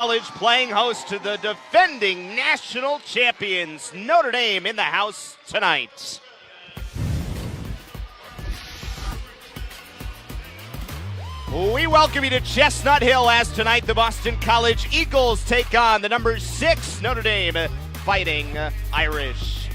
College playing host to the defending national champions, Notre Dame, in the house tonight. We welcome you to Chestnut Hill as tonight the Boston College Eagles take on the number 6 Notre Dame Fighting Irish.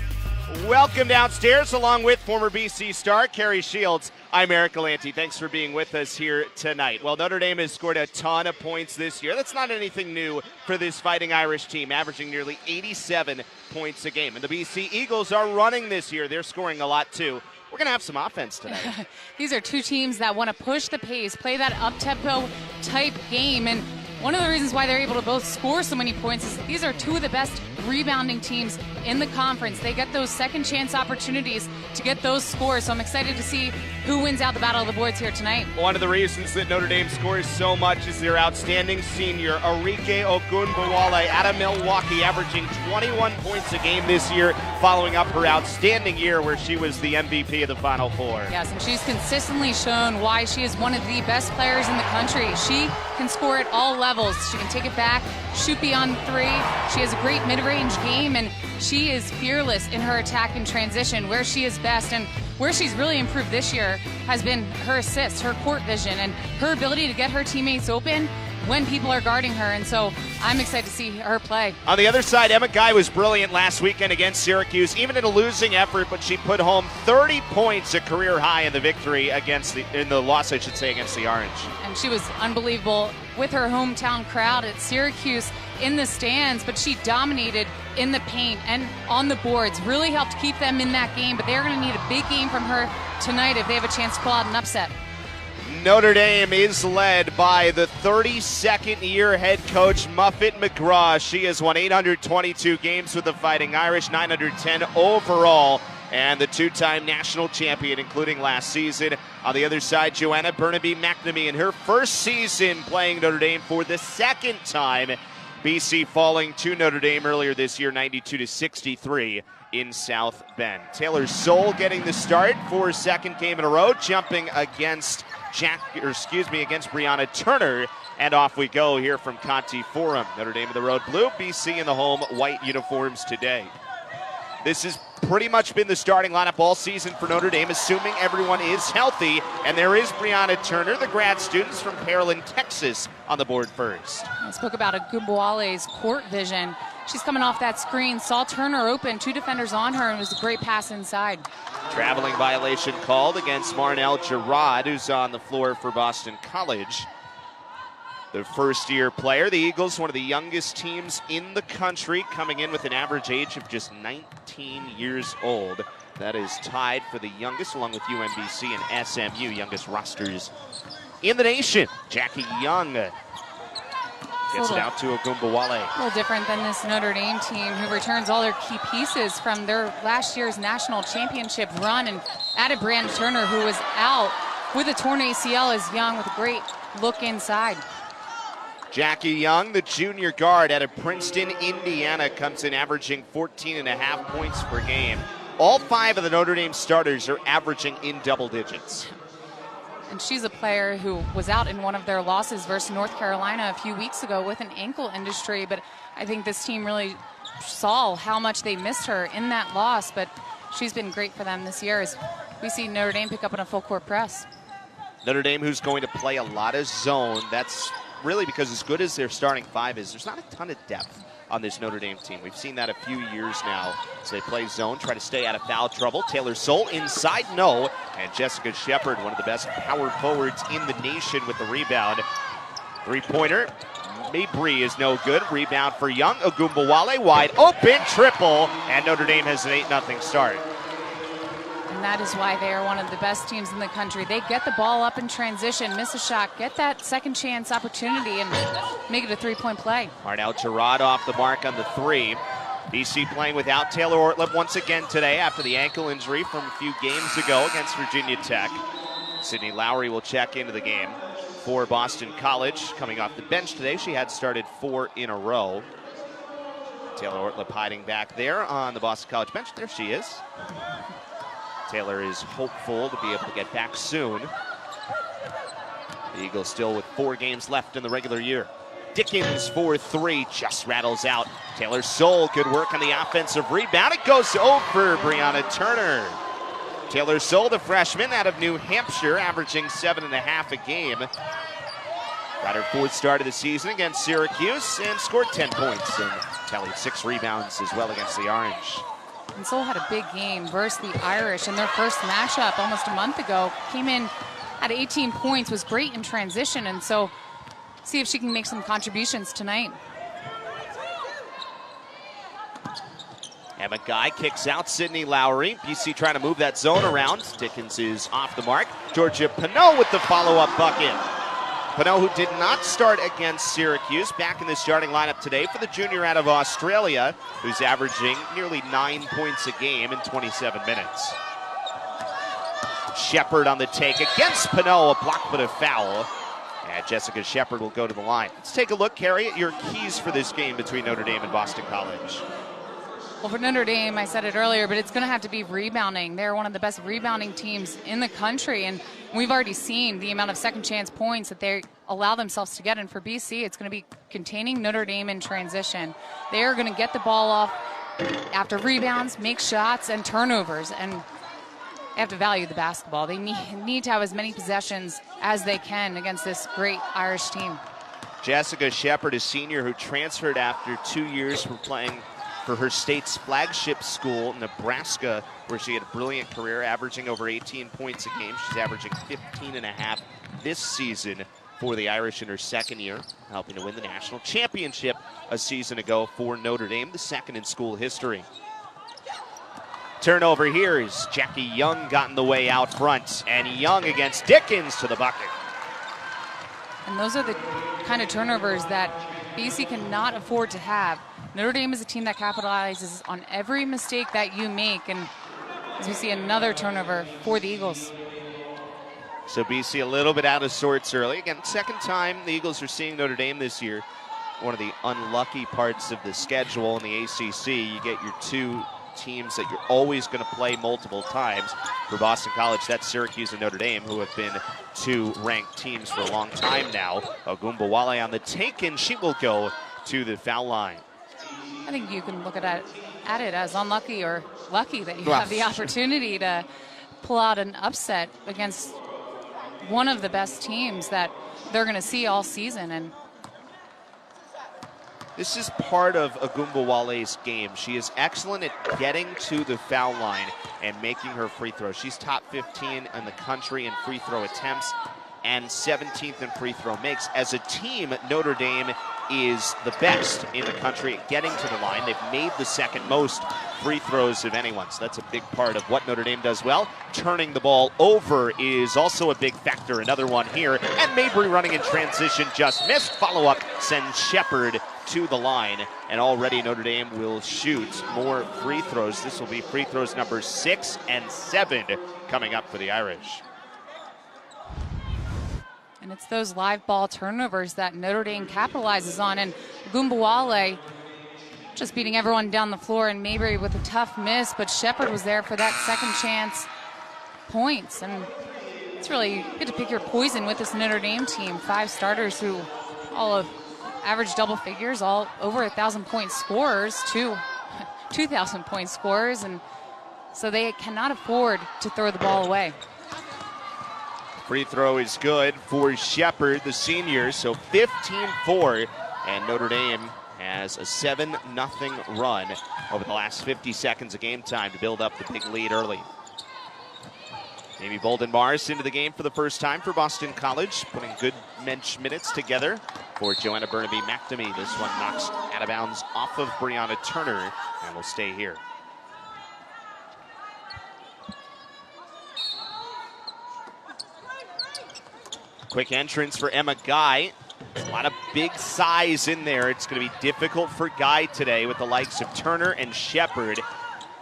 Welcome downstairs along with former BC star Carrie Shields. I'm Eric Galanti. Thanks for being with us here tonight. Well, Notre Dame has scored a ton of points this year. That's not anything new for this Fighting Irish team, averaging nearly 87 points a game. And the BC Eagles are running this year. They're scoring a lot too. We're going to have some offense tonight. These are two teams that want to push the pace, play that up-tempo type game. And one of the reasons why they're able to both score so many points is these are two of the best rebounding teams in the conference. They get those second chance opportunities to get those scores. So I'm excited to see who wins out the battle of the boards here tonight. One of the reasons that Notre Dame scores so much is their outstanding senior, Arike Ogunbowale, out of Milwaukee, averaging 21 points a game this year, following up her outstanding year where she was the MVP of the Final Four. Yes, and she's consistently shown why she is one of the best players in the country. She can score at all levels. She can take it back, shoot beyond three. She has a great mid-range game, and she is fearless in her attack and transition, where she is best. And where she's really improved this year has been her assists, her court vision, and her ability to get her teammates open when people are guarding her. And so I'm excited to see her play. On the other side, Emma Guy was brilliant last weekend against Syracuse, even in a losing effort, but she put home 30 points, a career high in the victory in the loss, I should say, against the Orange. And she was unbelievable with her hometown crowd at Syracuse in the stands, but she dominated in the paint and on the boards, really helped keep them in that game. But they're going to need a big game from her tonight if they have a chance to pull out an upset. Notre Dame is led by the 32nd-year head coach, Muffet McGraw. She has won 822 games with the Fighting Irish, 910 overall, and the two-time national champion, including last season. On the other side, Joanna Burnaby-McNamee in her first season playing Notre Dame for the second time. BC falling to Notre Dame earlier this year, 92-63 in South Bend. Taylor Soule getting the start for her second game in a row, jumping against Brianna Turner. And off we go here from Conti Forum. Notre Dame in the road blue, BC in the home white uniforms today. This has pretty much been the starting lineup all season for Notre Dame, assuming everyone is healthy. And there is Brianna Turner, the grad students from Pearland, Texas, on the board first. I spoke about Ogunbowale's court vision. She's coming off that screen, saw Turner open, two defenders on her, and it was a great pass inside. Traveling violation called against Marnell Gerard, who's on the floor for Boston College. The first-year player, the Eagles, one of the youngest teams in the country, coming in with an average age of just 19 years old. That is tied for the youngest, along with UMBC and SMU, youngest rosters in the nation. Jackie Young gets it out to Ogunbowale. A little different than this Notre Dame team, who returns all their key pieces from their last year's national championship run, and added Brianna Turner, who was out with a torn ACL, as Young with a great look inside. Jackie Young, the junior guard out of Princeton, Indiana, comes in averaging 14.5 points per game. All 5 of the Notre Dame starters are averaging in double digits. And she's a player who was out in one of their losses versus North Carolina a few weeks ago with an ankle injury. But I think this team really saw how much they missed her in that loss. But she's been great for them this year as we see Notre Dame pick up on a full court press. Notre Dame, who's going to play a lot of zone. That's really because as good as their starting 5 is, there's not a ton of depth on this Notre Dame team. We've seen that a few years now as they play zone, try to stay out of foul trouble. Taylor Soule inside, no. And Jessica Shepard, one of the best power forwards in the nation with the rebound. Three-pointer, Mabry is no good. Rebound for Young. Ogunbowale wide open, triple, and Notre Dame has an 8-0 start. And that is why they are one of the best teams in the country. They get the ball up in transition, miss a shot, get that second chance opportunity, and make it a three-point play. Marnell Gerard off the mark on the 3. BC playing without Taylor Ortleb once again today after the ankle injury from a few games ago against Virginia Tech. Sydney Lowry will check into the game for Boston College. Coming off the bench today, she had started 4 in a row. Taylor Ortleb hiding back there on the Boston College bench. There she is. Taylor is hopeful to be able to get back soon. The Eagles still with 4 games left in the regular year. Dickens for three, just rattles out. Taylor Soule, good work on the offensive rebound. It goes over Brianna Turner. Taylor Soule, the freshman out of New Hampshire, averaging 7.5 a game. Got her fourth start of the season against Syracuse and scored 10 points and tallied 6 rebounds as well against the Orange. And Soule had a big game versus the Irish in their first matchup almost a month ago. Came in at 18 points, was great in transition, and so see if she can make some contributions tonight. Emma Guy kicks out Sydney Lowry. BC trying to move that zone around. Dickens is off the mark. Georgia Pinot with the follow-up bucket. Pinot, who did not start against Syracuse, back in the starting lineup today for the junior out of Australia, who's averaging nearly 9 points a game in 27 minutes. Shepard on the take against Pinot, a block but a foul. And Jessica Shepard will go to the line. Let's take a look, Carrie, at your keys for this game between Notre Dame and Boston College. Well, for Notre Dame, I said it earlier, but it's going to have to be rebounding. They're one of the best rebounding teams in the country, and we've already seen the amount of second chance points that they allow themselves to get. And for BC, it's going to be containing Notre Dame in transition. They are going to get the ball off after rebounds, make shots, and turnovers, and they have to value the basketball. They need to have as many possessions as they can against this great Irish team. Jessica Shepard, a senior who transferred after 2 years from playing for her state's flagship school, Nebraska, where she had a brilliant career, averaging over 18 points a game. She's averaging 15.5 this season for the Irish in her second year, helping to win the national championship a season ago for Notre Dame, the second in school history. Turnover here is Jackie Young got in the way out front, and Young against Dickens to the bucket. And those are the kind of turnovers that BC cannot afford to have. Notre Dame is a team that capitalizes on every mistake that you make, and as we see another turnover for the Eagles. So BC a little bit out of sorts early. Again, second time the Eagles are seeing Notre Dame this year. One of the unlucky parts of the schedule in the ACC, you get your two teams that you're always going to play multiple times. For Boston College, that's Syracuse and Notre Dame, who have been two ranked teams for a long time now. Ogunbowale on the take, and she will go to the foul line. I think you can look at it as unlucky or lucky that you have the opportunity to pull out an upset against one of the best teams that they're going to see all season. And this is part of Ogunbowale's game. She is excellent at getting to the foul line and making her free throws. She's top 15 in the country in free throw attempts and 17th in free throw makes. As a team, Notre Dame is the best in the country at getting to the line. They've made the second most free throws of anyone, so that's a big part of what Notre Dame does well. Turning the ball over is also a big factor. Another one here, and Mabry running in transition just missed. Follow-up sends Shepard to the line, and already Notre Dame will shoot more free throws. This will be free throws number 6 and 7 coming up for the Irish. And it's those live ball turnovers that Notre Dame capitalizes on. And Ogunbowale just beating everyone down the floor, and Mabry with a tough miss, but Shepard was there for that second chance points. And it's really, you get to pick your poison with this Notre Dame team. 5 starters who all have average double figures, all over 1,000-point scorers, 2,000-point scorers, and so they cannot afford to throw the ball away. Free throw is good for Shepard, the senior, so 15-4, and Notre Dame has a 7-0 run over the last 50 seconds of game time to build up the big lead early. Amy Bolden-Mars into the game for the first time for Boston College, putting good bench minutes together for Joanna Burnaby-McNamee. This one knocks out of bounds off of Brianna Turner and will stay here. Quick entrance for Emma Guy. A lot of big size in there. It's going to be difficult for Guy today with the likes of Turner and Shepard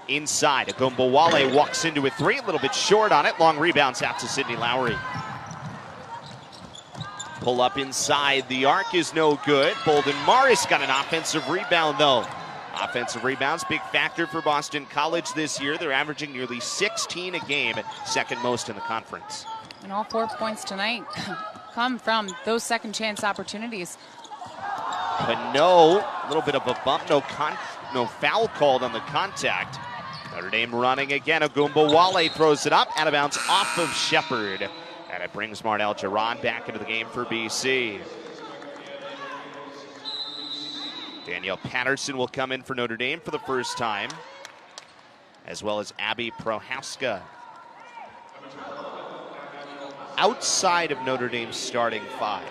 inside. Ogunbowale walks into a 3, a little bit short on it. Long rebounds out to Sydney Lowry. Pull up inside. The arc is no good. Bolden-Mars got an offensive rebound, though. Offensive rebounds, big factor for Boston College this year. They're averaging nearly 16 a game, second most in the conference. And all 4 points tonight come from those second chance opportunities. Pinot, a little bit of a bump, no foul called on the contact. Notre Dame running again. Agumbawale throws it up, out of bounds off of Shepard. And it brings Marnell Giron back into the game for BC. Danielle Patterson will come in for Notre Dame for the first time, as well as Abby Prohaska. Outside of Notre Dame's starting five,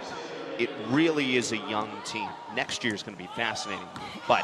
it really is a young team. Next year is going to be fascinating, but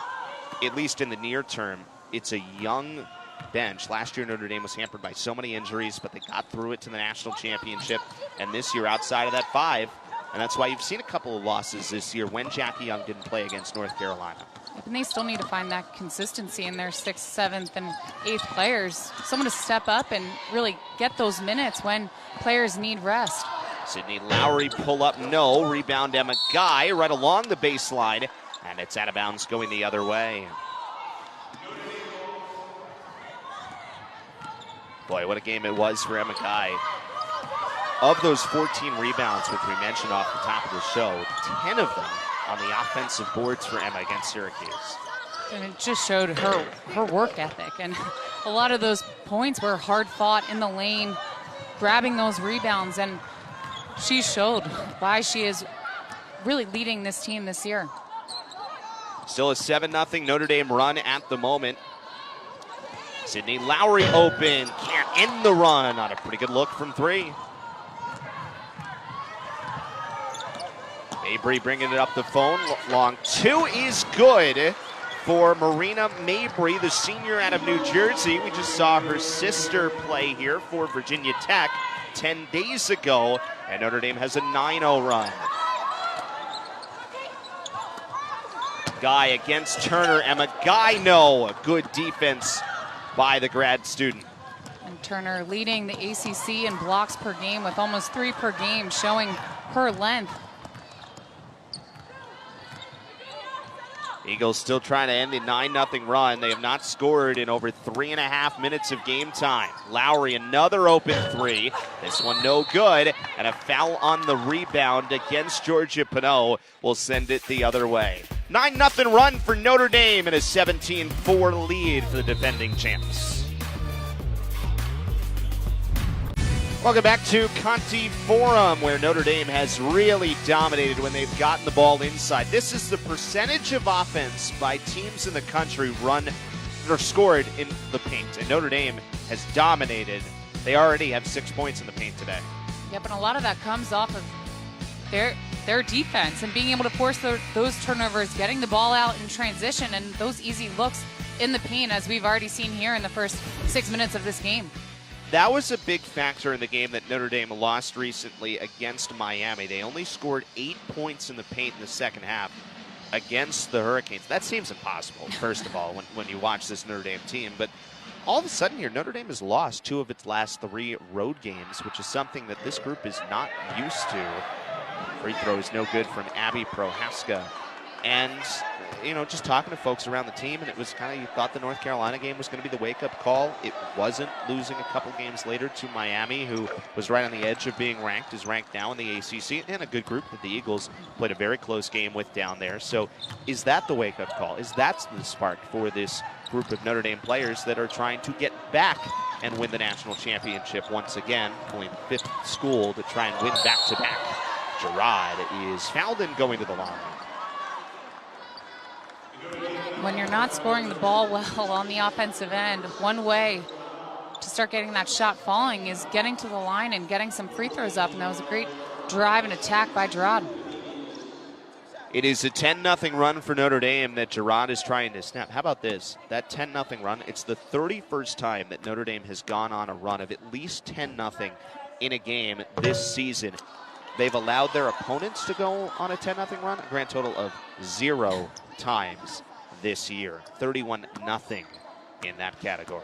at least in the near term, it's a young bench. Last year, Notre Dame was hampered by so many injuries, but they got through it to the national championship. And this year, outside of that five, and that's why you've seen a couple of losses this year when Jackie Young didn't play against North Carolina. And they still need to find that consistency in their 6th, 7th, and 8th players. Someone to step up and really get those minutes when players need rest. Sydney Lowry pull up, no. Rebound Emma Guy right along the baseline, and it's out of bounds going the other way. Boy, what a game it was for Emma Guy. Of those 14 rebounds, which we mentioned off the top of the show, 10 of them on the offensive boards for Emma against Syracuse. And it just showed her work ethic. And a lot of those points were hard fought in the lane, grabbing those rebounds. And she showed why she is really leading this team this year. Still a 7-0 Notre Dame run at the moment. Sydney Lowry open, can't end the run on a pretty good look from three. Mabry bringing it up the phone, long two is good for Marina Mabry, the senior out of New Jersey. We just saw her sister play here for Virginia Tech 10 days ago, and Notre Dame has a 9-0 run. Guy against Turner, Emma Guy, no, good defense by the grad student. And Turner leading the ACC in blocks per game with almost 3 per game, showing her length. Eagles still trying to end the 9-0 run. They have not scored in over 3.5 minutes of game time. Lowry, another open three. This one no good, and a foul on the rebound against Georgia Pinot will send it the other way. 9-0 run for Notre Dame and a 17-4 lead for the defending champs. Welcome back to Conti Forum, where Notre Dame has really dominated when they've gotten the ball inside. This is the percentage of offense by teams in the country run or scored in the paint, and Notre Dame has dominated. They already have 6 points in the paint today. Yep, and a lot of that comes off of their defense and being able to force those turnovers, getting the ball out in transition, and those easy looks in the paint, as we've already seen here in the first 6 minutes of this game. That was a big factor in the game that Notre Dame lost recently against Miami. They only scored 8 points in the paint in the second half against the Hurricanes. That seems impossible, first of all, when you watch this Notre Dame team. But all of a sudden here, Notre Dame has lost 2 of its last 3 road games, which is something that this group is not used to. Free throw is no good from Abby Prohaska. And, you know, just talking to folks around the team, and it was kind of, you thought the North Carolina game was going to be the wake-up call. It wasn't. Losing a couple games later to Miami, who was right on the edge of being ranked, is ranked now in the ACC, and a good group that the Eagles played a very close game with down there. So is that the wake-up call? Is that the spark for this group of Notre Dame players that are trying to get back and win the national championship once again, only the 5th school to try and win back-to-back? Girard is fouled and going to the line. When you're not scoring the ball well on the offensive end, one way to start getting that shot falling is getting to the line and getting some free throws up, and that was a great drive and attack by Girard. It is a 10-0 run for Notre Dame that Girard is trying to snap. How about this? That 10-0 run, it's the 31st time that Notre Dame has gone on a run of at least 10-0 in a game this season. They've allowed their opponents to go on a 10-0 run, a grand total of 0 times this year. 31-0 in that category.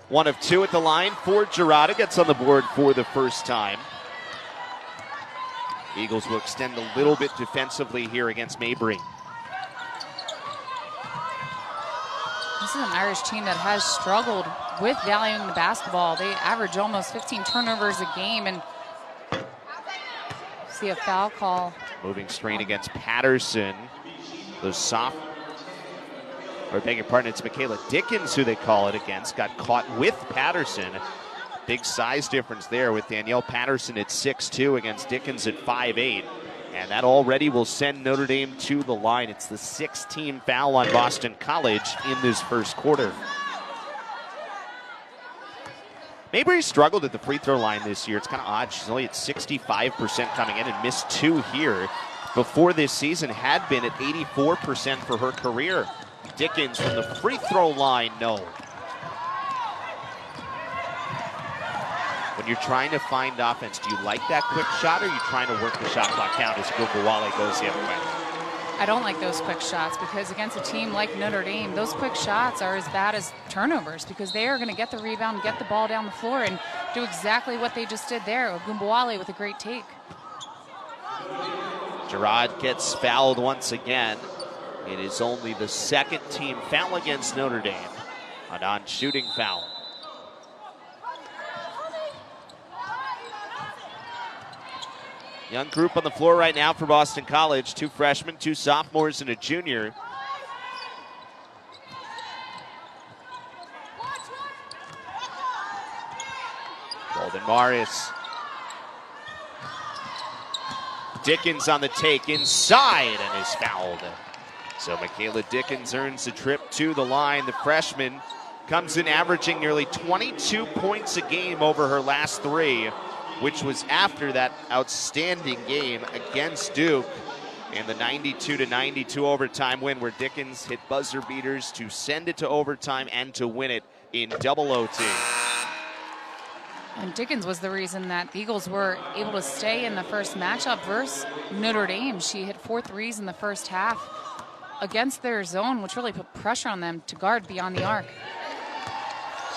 1 of 2 at the line for Girard. Gets on the board for the first time. Eagles will extend a little bit defensively here against Mabry. This is an Irish team that has struggled with valuing the basketball. They average almost 15 turnovers a game, and see a foul call Moving strain against Patterson. It's Michaela Dickens who they call it against. Got caught with Patterson. Big size difference there with Danielle Patterson at 6'2" against Dickens at 5'8". And that already will send Notre Dame to the line. It's the 6th-team foul on Boston College in this first quarter. Mabry struggled at the free throw line this year. It's kind of odd. She's only at 65% coming in and missed 2 here. Before this season had been at 84% for her career. Dickens from the free throw line, no. When you're trying to find offense, do you like that quick shot, or are you trying to work the shot clock down as Gumbawale goes the other way? I don't like those quick shots because against a team like Notre Dame, those quick shots are as bad as turnovers because they are going to get the rebound, get the ball down the floor, and do exactly what they just did there. Gumbawale with a great take. Gerard gets fouled once again. It is only the 2nd-team foul against Notre Dame. A non-shooting foul. Young group on the floor right now for Boston College. 2 freshmen, 2 sophomores, and a junior. Golden Morris. Dickens on the take inside and is fouled. So Michaela Dickens earns a trip to the line. The freshman comes in averaging nearly 22 points a game over her last 3, which was after that outstanding game against Duke in the 92-92 overtime win where Dickens hit buzzer beaters to send it to overtime and to win it in double OT. And Dickens was the reason that the Eagles were able to stay in the first matchup versus Notre Dame. She hit 4 threes in the first half against their zone, which really put pressure on them to guard beyond the arc.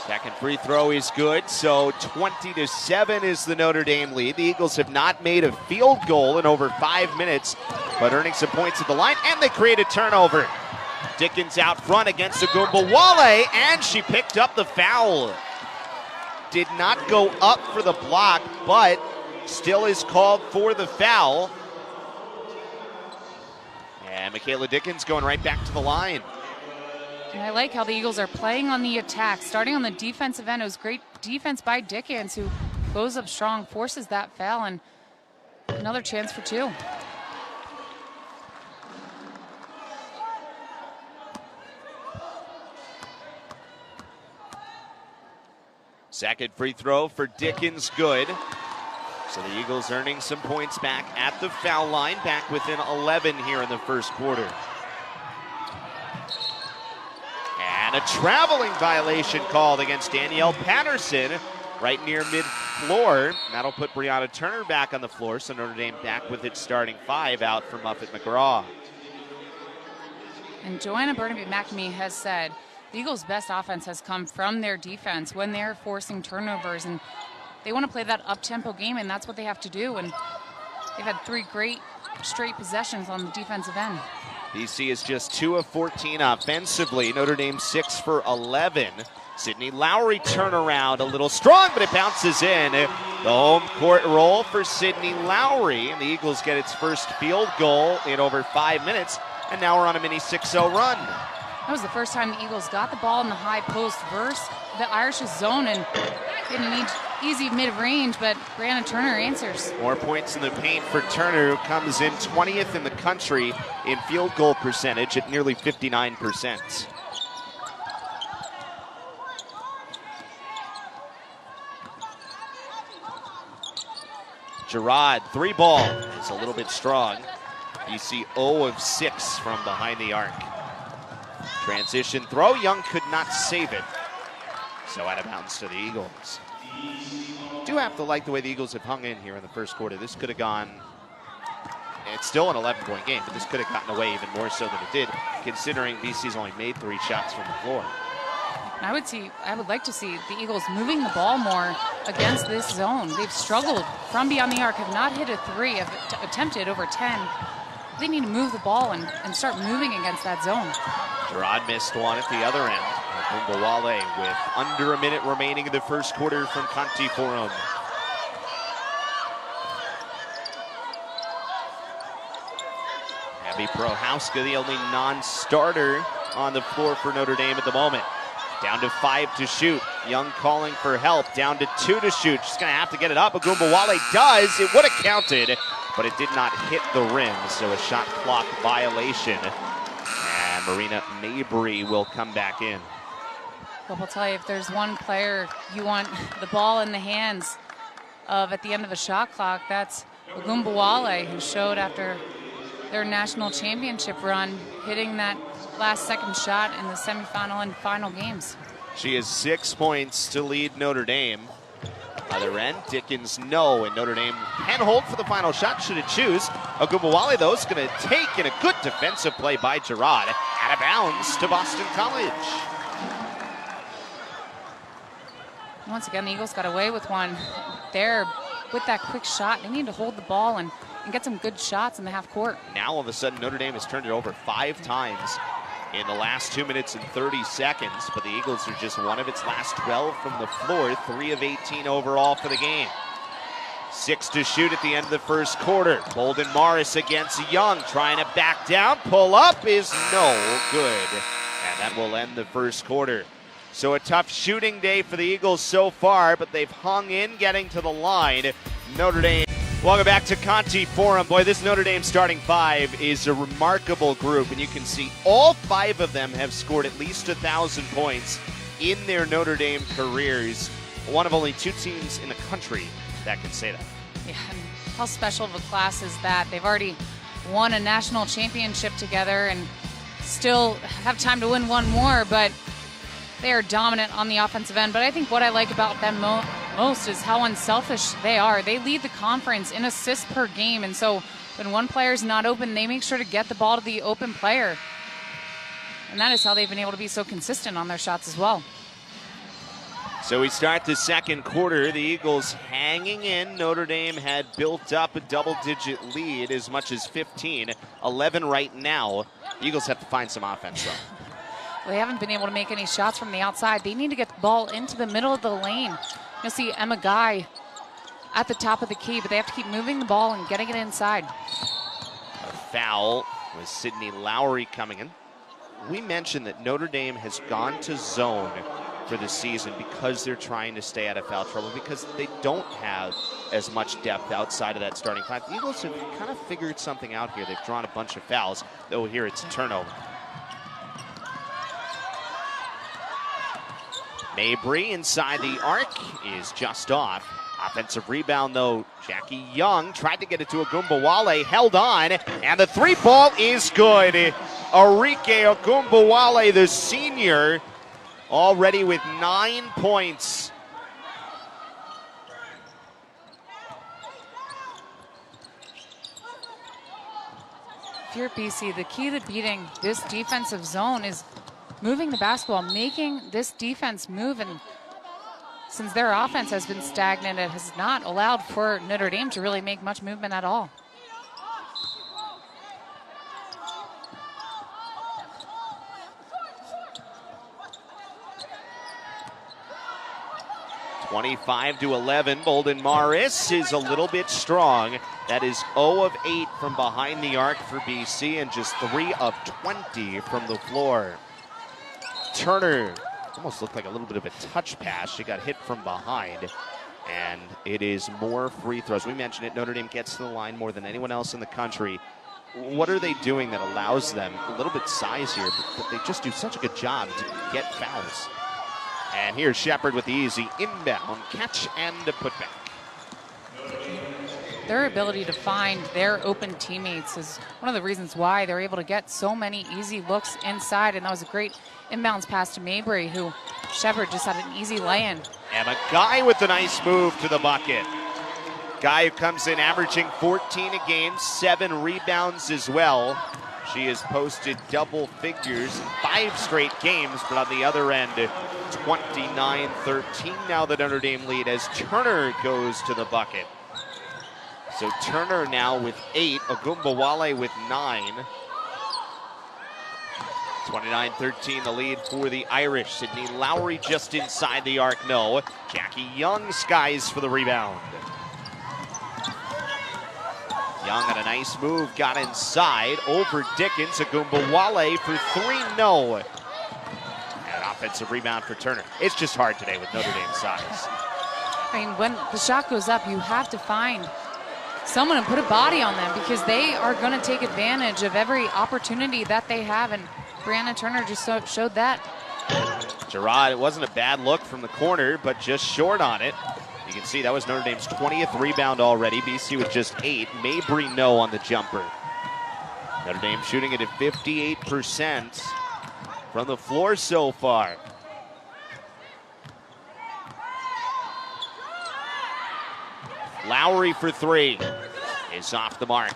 Second free throw is good, so 20-7 is the Notre Dame lead. The Eagles have not made a field goal in over 5 minutes, but earning some points at the line, and they create a turnover. Dickens out front against Gumbawale, and she picked up the foul. Did not go up for the block, but still is called for the foul. And Michaela Dickens going right back to the line. And I like how the Eagles are playing on the attack, starting on the defensive end. It was great defense by Dickens, who goes up strong, forces that foul, and another chance for 2. Second free throw for Dickens, good. So the Eagles earning some points back at the foul line, back within 11 here in the first quarter. And a traveling violation called against Danielle Patterson right near mid-floor. That'll put Brianna Turner back on the floor, so Notre Dame back with its starting 5 out for Muffet McGraw. And Joanna Burnaby-McNamee has said the Eagles' best offense has come from their defense when they're forcing turnovers, and they want to play that up-tempo game, and that's what they have to do. And they've had 3 great straight possessions on the defensive end. BC is just 2 of 14 offensively. Notre Dame 6 for 11. Sydney Lowry turnaround a little strong, but it bounces in. The home court roll for Sydney Lowry, and the Eagles get its first field goal in over 5 minutes, and now we're on a mini 6-0 run. That was the first time the Eagles got the ball in the high post versus the Irish's zone, and didn't need easy mid-range, but Brianna Turner answers. More points in the paint for Turner, who comes in 20th in the country in field goal percentage at nearly 59%. Gerard, 3-ball is a little bit strong. BC 0 of 6 from behind the arc. Transition throw, Young could not save it. So out of bounds to the Eagles. Do have to like the way the Eagles have hung in here in the first quarter. This could have gone, it's still an 11-point game, but this could have gotten away even more so than it did, considering BC's only made 3 shots from the floor. I would like to see the Eagles moving the ball more against this zone. They've struggled from beyond the arc, have not hit a 3, have attempted over 10. They need to move the ball and start moving against that zone. Gerard missed one at the other end. Gumbawale with under a minute remaining in the first quarter from Conti Forum. Abby Prohauska, the only non-starter on the floor for Notre Dame at the moment. Down to 5 to shoot. Young calling for help. Down to 2 to shoot. She's going to have to get it up. Agumbawale does. It would have counted, but it did not hit the rim, so a shot clock violation. And Marina Mabry will come back in. Well, I'll tell you, if there's one player you want the ball in the hands of at the end of a shot clock, that's Agumbawale, who showed after their national championship run, hitting that last second shot in the semifinal and final games. She has 6 points to lead Notre Dame. Other end, Dickens no, and Notre Dame can hold for the final shot should it choose. Agumbawale, though, is going to take in a good defensive play by Gerard. Out of bounds to Boston College. Once again, the Eagles got away with one there with that quick shot. They need to hold the ball and get some good shots in the half court. Now, all of a sudden, Notre Dame has turned it over 5 times in the last 2 minutes and 30 seconds, but the Eagles are just one of its last 12 from the floor, 3 of 18 overall for the game. 6 to shoot at the end of the first quarter. Bolden Morris against Young, trying to back down. Pull up is no good, and that will end the first quarter. So a tough shooting day for the Eagles so far, but they've hung in getting to the line. Notre Dame. Welcome back to Conti Forum. Boy, this Notre Dame starting 5 is a remarkable group, and you can see all 5 of them have scored at least 1,000 points in their Notre Dame careers. One of only 2 teams in the country that can say that. Yeah, and how special of a class is that? They've already won a national championship together and still have time to win one more, but they are dominant on the offensive end. But I think what I like about them most is how unselfish they are. They lead the conference in assists per game, and so when one player is not open, they make sure to get the ball to the open player. And that is how they've been able to be so consistent on their shots as well. So we start the second quarter. The Eagles hanging in. Notre Dame had built up a double-digit lead, as much as 15. 11 right now. The Eagles have to find some offense, though. Well, they haven't been able to make any shots from the outside. They need to get the ball into the middle of the lane. You'll see Emma Guy at the top of the key, but they have to keep moving the ball and getting it inside. A foul with Sydney Lowry coming in. We mentioned that Notre Dame has gone to zone for the season because they're trying to stay out of foul trouble, because they don't have as much depth outside of that starting 5. The Eagles have kind of figured something out here. They've drawn a bunch of fouls, though here it's a turnover. Mabry inside the arc is just off. Offensive rebound, though. Jackie Young tried to get it to Agumbawale, held on, and the 3-ball is good. Arike Agumbawale, the senior, already with 9 points. If you're BC, the key to beating this defensive zone is moving the basketball, making this defense move, and since their offense has been stagnant, it has not allowed for Notre Dame to really make much movement at all. (25-11). Bolden Morris is a little bit strong. That is 0 of 8 from behind the arc for BC, and just 3 of 20 from the floor. Turner almost looked like a little bit of a touch pass. She got hit from behind, and it is more free throws. We mentioned it, Notre Dame gets to the line more than anyone else in the country. What are they doing that allows them a little bit size here, but they just do such a good job to get fouls? And here's Shepard with the easy inbound catch and a putback. Their ability to find their open teammates is one of the reasons why they're able to get so many easy looks inside, and that was a great inbounds pass to Mabry, who Shepard just had an easy lay-in. And a Guy with a nice move to the bucket. Guy who comes in averaging 14 a game, 7 rebounds as well. She has posted double figures in 5 straight games, but on the other end, 29-13 now the Notre Dame lead as Turner goes to the bucket. So Turner now with 8, Agumbawale with 9. 29-13 the lead for the Irish. Sydney Lowry just inside the arc, no. Jackie Young skies for the rebound. Young on a nice move, got inside, over Dickens, Agumbawale for three, no. And an offensive rebound for Turner. It's just hard today with Notre Dame's size. I mean, when the shot goes up, you have to find someone to put a body on them because they are going to take advantage of every opportunity that they have, and Brianna Turner just showed that. Gerard, it wasn't a bad look from the corner, but just short on it. You can see that was Notre Dame's 20th rebound already. BC with just 8. Mabry no on the jumper. Notre Dame shooting it at 58% from the floor so far. Lowry for 3 is off the mark.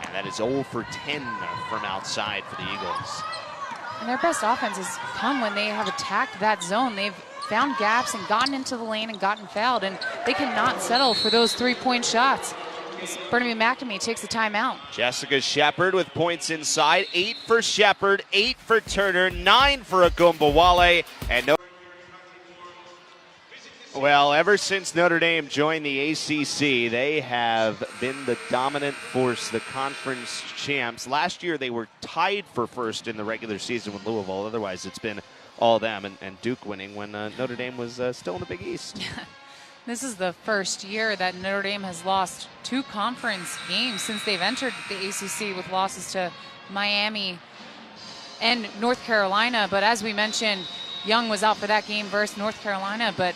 And that is 0 for 10 from outside for the Eagles. And their best offense has come when they have attacked that zone. They've found gaps and gotten into the lane and gotten fouled, and they cannot settle for those three-point shots. Burnaby McNamee takes the timeout. Jessica Shepard with points inside. 8 for Shepard, 8 for Turner, 9 for Agumbawale, and no. Well, ever since Notre Dame joined the ACC, they have been the dominant force, the conference champs. Last year, they were tied for first in the regular season with Louisville. Otherwise, it's been all them and Duke winning when Notre Dame was still in the Big East. This is the first year that Notre Dame has lost 2 conference games since they've entered the ACC, with losses to Miami and North Carolina. But as we mentioned, Young was out for that game versus North Carolina, but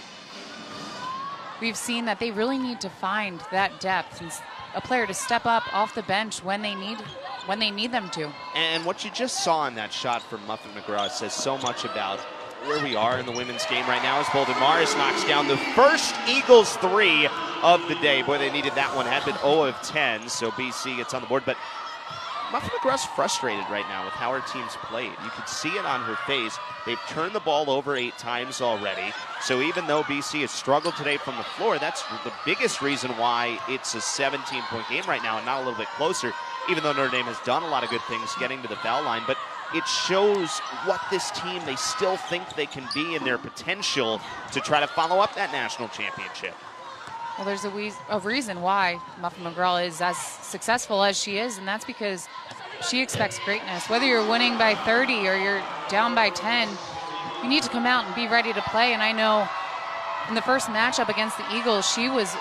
we've seen that they really need to find that depth and a player to step up off the bench when they need them to. And what you just saw in that shot from Muffet McGraw says so much about where we are in the women's game right now, as Bolden Morris knocks down the first Eagles 3 of the day. Boy, they needed that one. Had been 0 of 10, so BC gets on the board. But Muffet McGraw's frustrated right now with how her team's played. You could see it on her face. They've turned the ball over 8 times already. So even though BC has struggled today from the floor, that's the biggest reason why it's a 17-point game right now and not a little bit closer, even though Notre Dame has done a lot of good things getting to the foul line. But it shows what this team, they still think they can be in their potential to try to follow up that national championship. Well, there's a reason why Muffet McGraw is as successful as she is, and that's because she expects greatness. Whether you're winning by 30 or you're down by 10, you need to come out and be ready to play. And I know in the first matchup against the Eagles, she was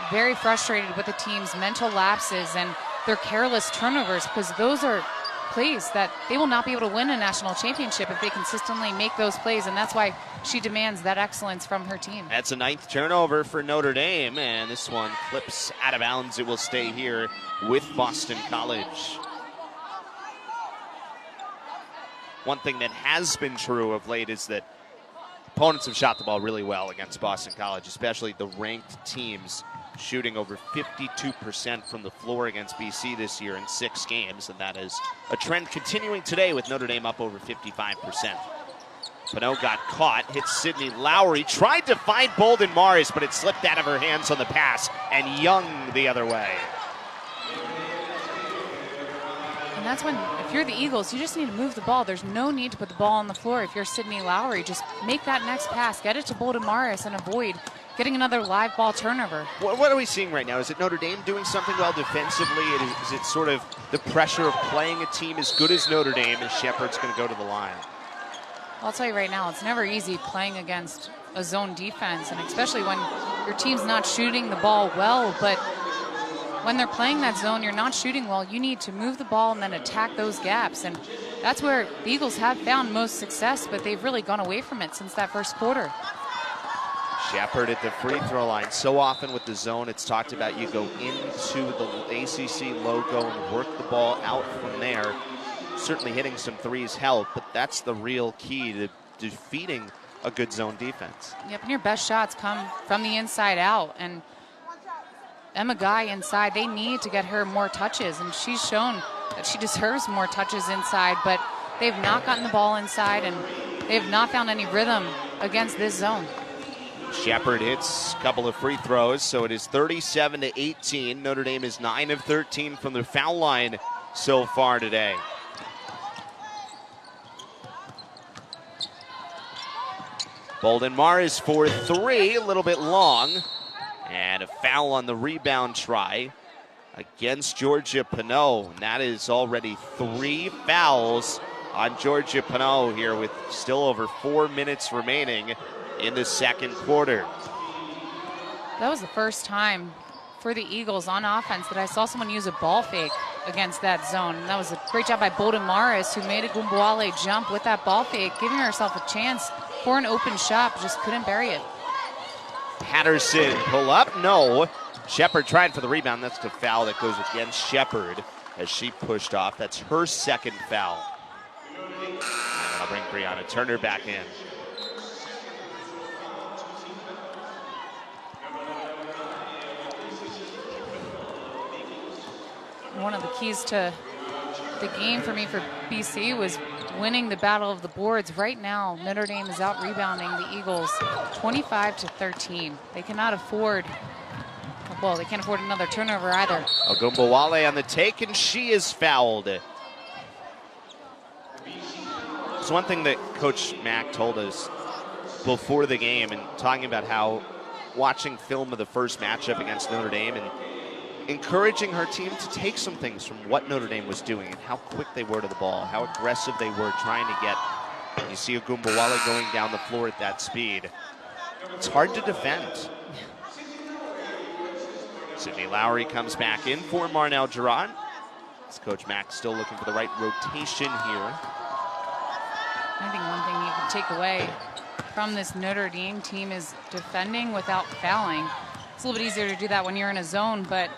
very frustrated with the team's mental lapses and their careless turnovers, because those are plays that they will not be able to win a national championship if they consistently make those plays, and that's why she demands that excellence from her team. That's a 9th turnover for Notre Dame, and this one flips out of bounds. It will stay here with Boston College. One thing that has been true of late is that opponents have shot the ball really well against Boston College, especially the ranked teams, shooting over 52% from the floor against BC this year in 6 games, and that is a trend continuing today with Notre Dame up over 55%. Pinot got caught, hit Sydney Lowry, tried to find Bolden Morris, but it slipped out of her hands on the pass, and Young the other way. And that's when, if you're the Eagles, you just need to move the ball. There's no need to put the ball on the floor if you're Sydney Lowry. Just make that next pass, get it to Bolden Morris, and avoid getting another live ball turnover. What are we seeing right now? Is it Notre Dame doing something well defensively? Is it sort of the pressure of playing a team as good as Notre Dame, and Shepard's going to go to the line? I'll tell you right now, it's never easy playing against a zone defense, and especially when your team's not shooting the ball well. But when they're playing that zone, you're not shooting well, you need to move the ball and then attack those gaps. And that's where the Eagles have found most success, but they've really gone away from it since that first quarter. Shepard at the free throw line. So often with the zone, it's talked about you go into the ACC logo and work the ball out from there. Certainly hitting some threes help, but that's the real key to defeating a good zone defense. Yep, and your best shots come from the inside out. And Emma Guy inside, they need to get her more touches, and she's shown that she deserves more touches inside, but they've not gotten the ball inside, and they've not found any rhythm against this zone. Shepard hits a couple of free throws, so it is 37-18. Notre Dame is 9 of 13 from the foul line so far today. Bolden Morris for 3, a little bit long, and a foul on the rebound try against Georgia Pinot, and that is already 3 fouls on Georgia Pinot here with still over 4 minutes remaining in the second quarter. That was the first time for the Eagles on offense that I saw someone use a ball fake against that zone. And that was a great job by Bolden Morris, who made a Gumbuale jump with that ball fake, giving herself a chance for an open shot, but just couldn't bury it. Patterson pull up, no. Shepard trying for the rebound. That's the foul that goes against Shepard as she pushed off. That's her second foul. And I'll bring Brianna Turner back in. One of the keys to the game for me for BC was winning the battle of the boards. Right now, Notre Dame is out rebounding the Eagles 25-13. They cannot afford, well, they can't afford another turnover either. Ogunbowale on the take, and she is fouled. It's one thing that Coach Mack told us before the game, and talking about how watching film of the first matchup against Notre Dame and encouraging her team to take some things from what Notre Dame was doing and how quick they were to the ball, how aggressive they were trying to get. You see Ogunbowale going down the floor at that speed. It's hard to defend. Sydney Lowry comes back in for Marnell Giron. As Coach Mack still looking for the right rotation here. I think one thing you can take away from this Notre Dame team is defending without fouling. It's a little bit easier to do that when you're in a zone, but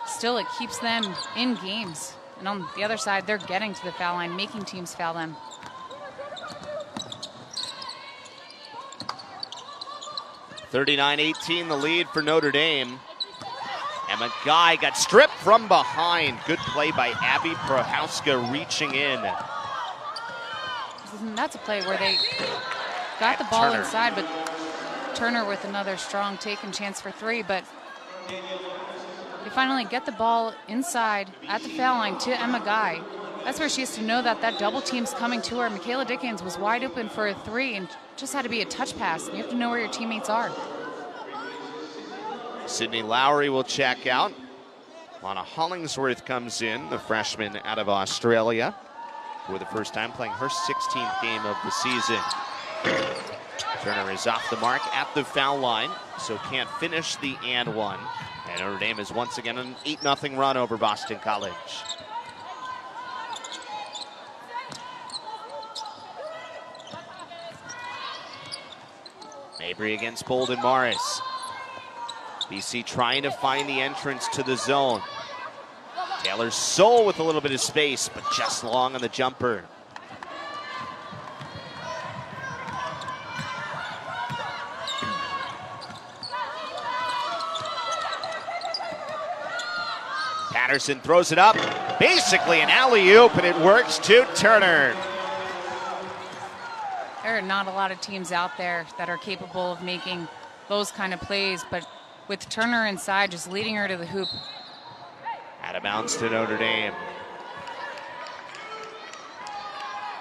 still it keeps them in games. And on the other side, they're getting to the foul line, making teams foul them. (39-18) the lead for Notre Dame. Emma Guy got stripped from behind. Good play by Abby Prohauska reaching in. That's a play where they got the ball inside, but Turner with another strong take and chance for 3, but they finally get the ball inside at the foul line to Emma Guy. That's where she has to know that that double team's coming to her. Michaela Dickens was wide open for a 3 and just had to be a touch pass. You have to know where your teammates are. Sydney Lowry will check out. Lana Hollingsworth comes in, the freshman out of Australia, for the first time playing her 16th game of the season. Turner is off the mark at the foul line, so can't finish the and one. And Notre Dame is once again an 8-0 run over Boston College. Mabry against Bolden Morris. BC trying to find the entrance to the zone. Taylor Soule with a little bit of space, but just long on the jumper. Patterson throws it up, basically an alley-oop, and it works to Turner. There are not a lot of teams out there that are capable of making those kind of plays, but with Turner inside, just leading her to the hoop. Out of bounds to Notre Dame.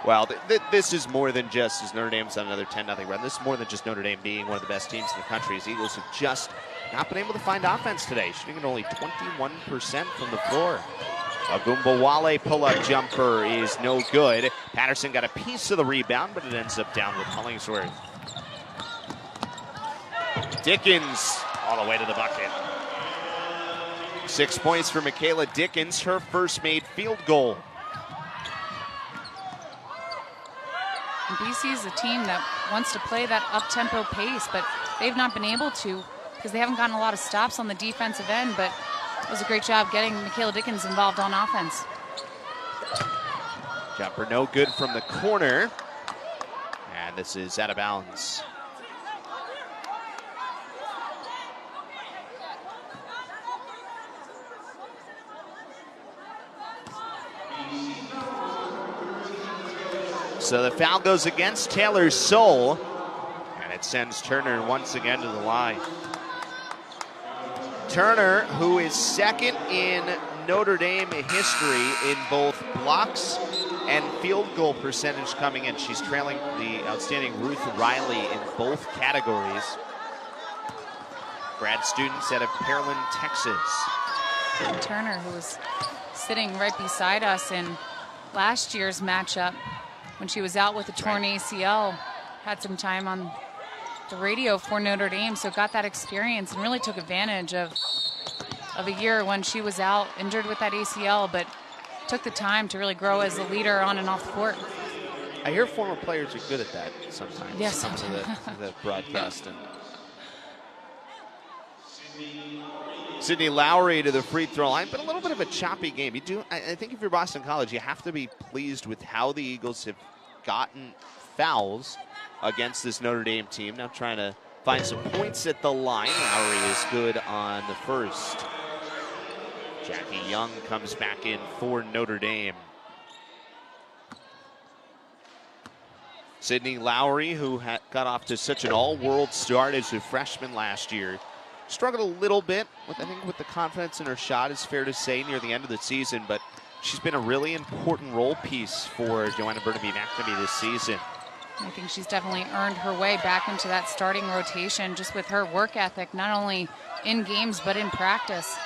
Well, this is more than just, as Notre Dame's on another 10-0 run, this is more than just Notre Dame being one of the best teams in the country. As Eagles have just not been able to find offense today, shooting at only 21% from the floor. Ogunbowale pull-up jumper is no good. Patterson got a piece of the rebound, but it ends up down with Hollingsworth. Dickens all the way to the bucket. 6 points for Michaela Dickens, her first made field goal. And BC is a team that wants to play that up-tempo pace, but they've not been able to because they haven't gotten a lot of stops on the defensive end, but it was a great job getting Michaela Dickens involved on offense. Jumper no good from the corner, and this is out of bounds. So the foul goes against Taylor Soule, and it sends Turner once again to the line. Turner, who is second in Notre Dame history in both blocks and field goal percentage coming in. She's trailing the outstanding Ruth Riley in both categories. Grad students out of Pearland, Texas. Turner, who was sitting right beside us in last year's matchup when she was out with a torn ACL, had some time on the radio for Notre Dame, so got that experience and really took advantage of a year when she was out injured with that ACL, but took the time to really grow as a leader on and off the court. I hear former players are good at that sometimes. Yes, sometimes. The broadcast. And Sydney Lowry to the free throw line, but a little bit of a choppy game. I think if you're Boston College, you have to be pleased with how the Eagles have gotten fouls against this Notre Dame team. Now trying to find some points at the line. Lowry is good on the first. Jackie Young comes back in for Notre Dame. Sydney Lowry, who got off to such an all-world start as a freshman last year, struggled a little bit with the confidence in her shot, is fair to say, near the end of the season, but she's been a really important role piece for Joanna Burnaby-McNamee this season. I think she's definitely earned her way back into that starting rotation just with her work ethic, not only in games but in practice.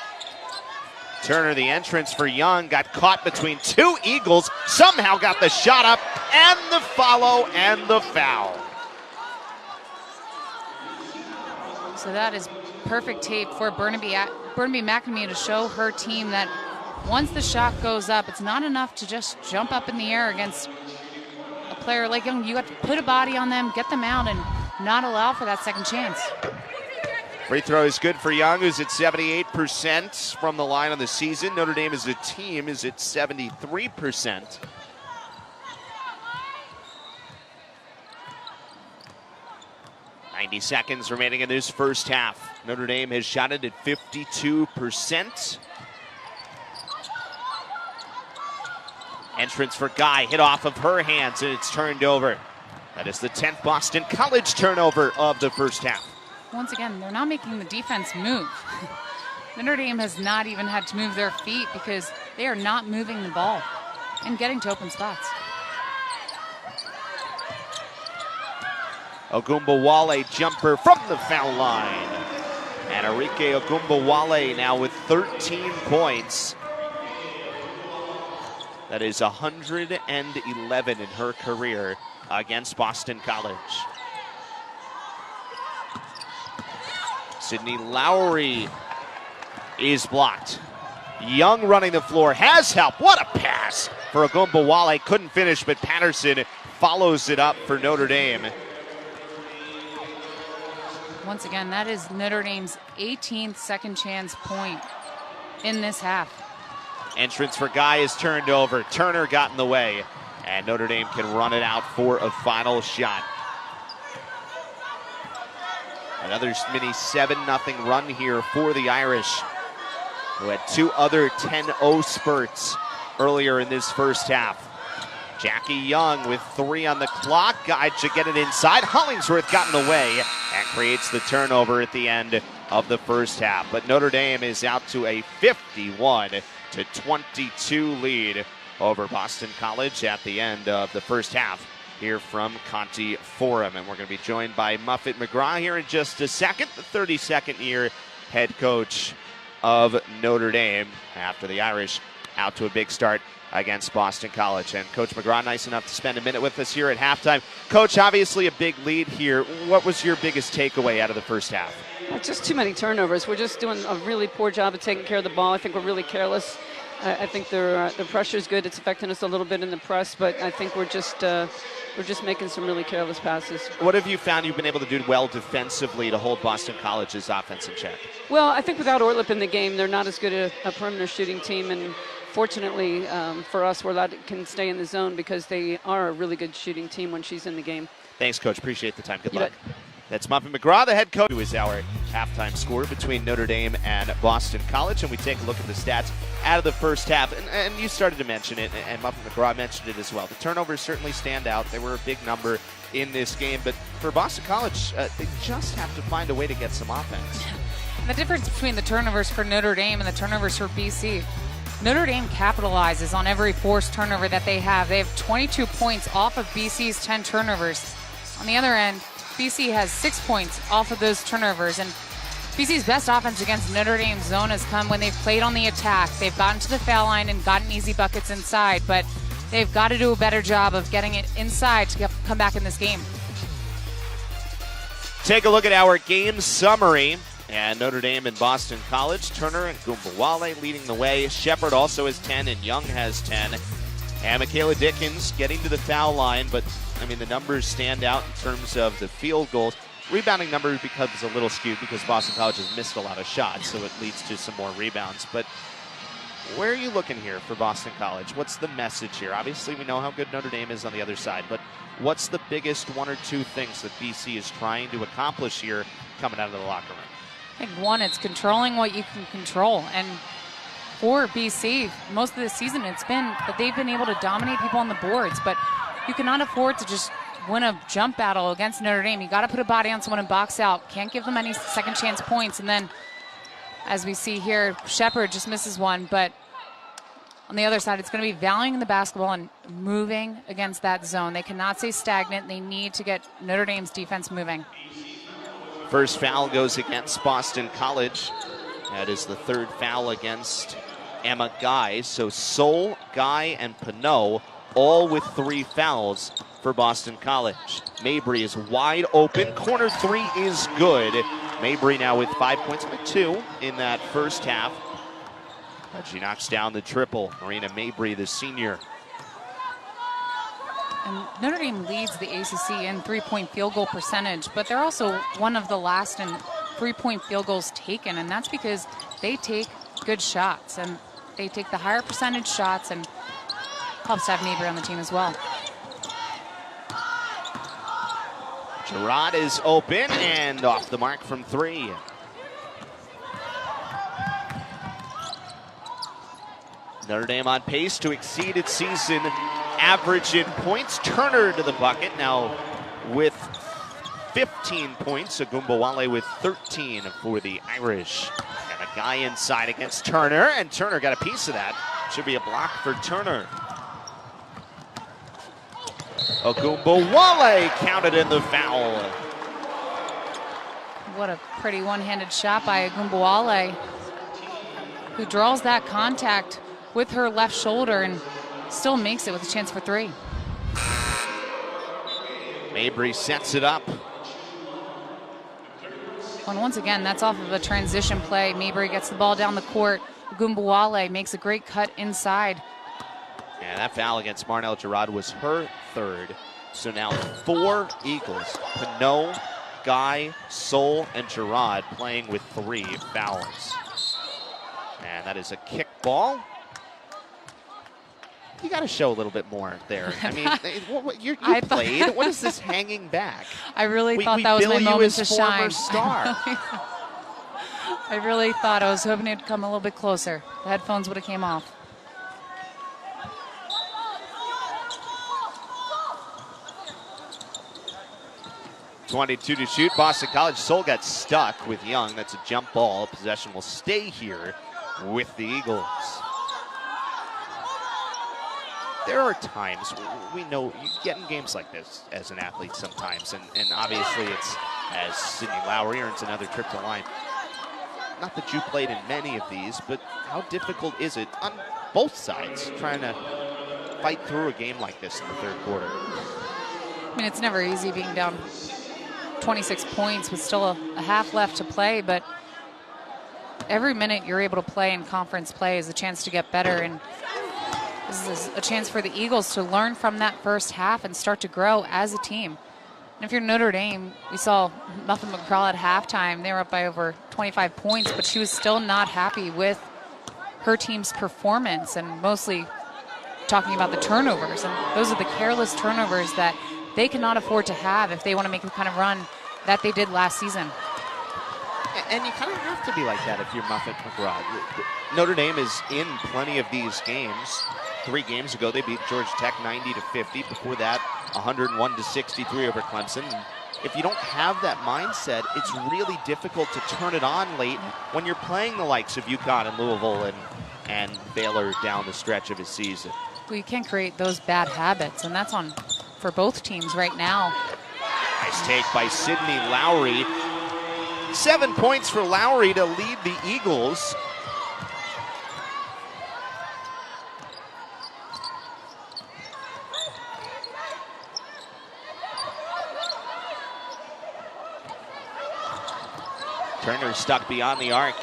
Turner, the entrance for Young, got caught between two Eagles, somehow got the shot up, and the follow and the foul. So that is perfect tape for Burnaby-McNamee to show her team that once the shot goes up, it's not enough to just jump up in the air against a player like Young. You have to put a body on them, get them out, and not allow for that second chance. Free throw is good for Young, who's at 78% from the line on the season. Notre Dame as a team is at 73%. Seconds remaining in this first half. Notre Dame has shot it at 52%. Entrance for Guy, hit off of her hands, and it's turned over. That is the 10th Boston College turnover of the first half. Once again, they're not making the defense move. Notre Dame has not even had to move their feet because they are not moving the ball and getting to open spots. Ogumbawale jumper from the foul line. And Arike Ogumbawale now with 13 points. That is 111 in her career against Boston College. Sydney Lowry is blocked. Young running the floor, has help. What a pass for Ogumbawale. Couldn't finish, but Patterson follows it up for Notre Dame. Once again, that is Notre Dame's 18th second chance point in this half. Entrance for Guy is turned over. Turner got in the way, and Notre Dame can run it out for a final shot. Another mini 7-0 run here for the Irish, who had two other 10-0 spurts earlier in this first half. Jackie Young with 3 on the clock. Guy should get it inside. Hollingsworth got in the way and creates the turnover at the end of the first half. But Notre Dame is out to a 51-22 lead over Boston College at the end of the first half here from Conti Forum. And we're going to be joined by Muffet McGraw here in just a second, the 32nd year head coach of Notre Dame, after the Irish out to a big start against Boston College. And Coach McGraw, nice enough to spend a minute with us here at halftime. Coach, obviously a big lead here. What was your biggest takeaway out of the first half? Just too many turnovers. We're just doing a really poor job of taking care of the ball. I think we're really careless. I think the pressure is good. It's affecting us a little bit in the press, but I think we're just making some really careless passes. What have you found you've been able to do well defensively to hold Boston College's offense in check? Well, I think without Ortlip in the game, they're not as good a perimeter shooting team, and fortunately for us, we're allowed to can stay in the zone because they are a really good shooting team when she's in the game. Thanks, Coach. Appreciate the time. Good You luck. bet. That's Muffet McGraw, the head coach, who is our halftime score between Notre Dame and Boston College. And we take a look at the stats out of the first half. And you started to mention it, and Muffet McGraw mentioned it as well. The turnovers certainly stand out. They were a big number in this game. But for Boston College, they just have to find a way to get some offense. The difference between the turnovers for Notre Dame and the turnovers for BC, Notre Dame capitalizes on every forced turnover that they have. They have 22 points off of BC's 10 turnovers. On the other end, BC has 6 points off of those turnovers, and BC's best offense against Notre Dame's zone has come when they've played on the attack. They've gotten to the foul line and gotten easy buckets inside, but they've got to do a better job of getting it inside to come back in this game. Take a look at our game summary. And Notre Dame and Boston College. Turner and Gumbawale leading the way. Shepard also has 10 and Young has 10. And Michaela Dickens getting to the foul line, but I mean the numbers stand out in terms of the field goals. Rebounding number becomes a little skewed because Boston College has missed a lot of shots, so it leads to some more rebounds. But where are you looking here for Boston College? What's the message here? Obviously we know how good Notre Dame is on the other side, but what's the biggest one or two things that BC is trying to accomplish here coming out of the locker room? I think one, it's controlling what you can control. And for BC, most of the season it's been that they've been able to dominate people on the boards, but you cannot afford to just win a jump battle against Notre Dame. You got to put a body on someone and box out. Can't give them any second chance points. And then, as we see here, Shepard just misses one, but on the other side, it's going to be valuing the basketball and moving against that zone. They cannot stay stagnant. They need to get Notre Dame's defense moving. First foul goes against Boston College. That is the third foul against Emma Guy. So Sol, Guy, and Pinot all with 3 fouls for Boston College. Mabry is wide open. Corner 3 is good. Mabry now with 5 points, but 2 in that first half. But she knocks down the triple. Marina Mabry, the senior. And Notre Dame leads the ACC in three-point field goal percentage, but they're also one of the last in three-point field goals taken, and that's because they take good shots, and they take the higher percentage shots, and helps to have Mabry on the team as well. Gerard is open and off the mark from 3. Notre Dame on pace to exceed its season average in points. Turner to the bucket now with 15 points. Agumbawale with 13 for the Irish. And a guy inside against Turner, and Turner got a piece of that. Should be a block for Turner. Agumbawale counted in the foul. What a pretty one-handed shot by Agumbawale, who draws that contact with her left shoulder and still makes it with a chance for 3. Mabry sets it up. And once again, that's off of a transition play. Mabry gets the ball down the court. Agumbawale makes a great cut inside. And that foul against Marnell Gerard was her 3rd. So now 4 Eagles. Pinot, Guy, Sol, and Gerard playing with 3 fouls. And that is a kick ball. You got to show a little bit more there. I mean, you played. What is this hanging back? I really thought that was my moment to shine. Star. I really thought. I was hoping it'd come a little bit closer. The headphones would have came off. .22 to shoot. Boston College. Sol got stuck with Young. That's a jump ball. Possession will stay here with the Eagles. There are times, we know, you get in games like this as an athlete sometimes, and obviously it's, as Sydney Lowry earns another trip to line. Not that you played in many of these, but how difficult is it on both sides trying to fight through a game like this in the 3rd quarter? I mean, it's never easy being down 26 points with still a half left to play, but every minute you're able to play in conference play is a chance to get better, and this is a chance for the Eagles to learn from that first half and start to grow as a team. And if you're Notre Dame, we saw Muffin McCraw at halftime. They were up by over 25 points, but she was still not happy with her team's performance, and mostly talking about the turnovers. And those are the careless turnovers that they cannot afford to have if they want to make the kind of run that they did last season. And you kind of have to be like that if you're Muffin McCraw. Notre Dame is in plenty of these games. 3 games ago, they beat Georgia Tech 90-50. Before that, 101-63 over Clemson. And if you don't have that mindset, it's really difficult to turn it on late when you're playing the likes of UConn and Louisville and Baylor down the stretch of a season. Well, you can't create those bad habits, and that's on for both teams right now. Nice take by Sydney Lowry. 7 points for Lowry to lead the Eagles. Turner stuck beyond the arc.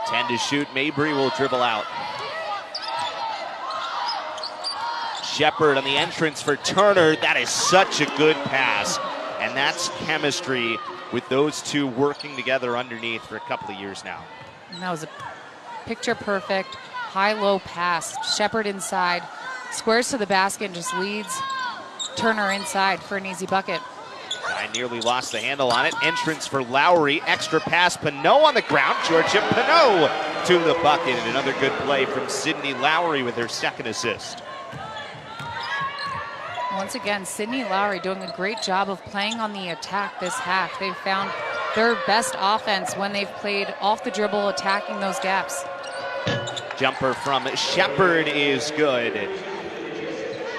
10 to shoot. Mabry will dribble out. Shepard on the entrance for Turner. That is such a good pass. And that's chemistry with those two working together underneath for a couple of years now. And that was a picture-perfect high-low pass. Shepard inside, squares to the basket and just leads Turner inside for an easy bucket. I nearly lost the handle on it. Entrance for Lowry. Extra pass. Pinot on the ground. Georgia Pinot to the bucket. And another good play from Sydney Lowry with her second assist. Once again, Sydney Lowry doing a great job of playing on the attack this half. They've found their best offense when they've played off the dribble, attacking those gaps. Jumper from Shepard is good.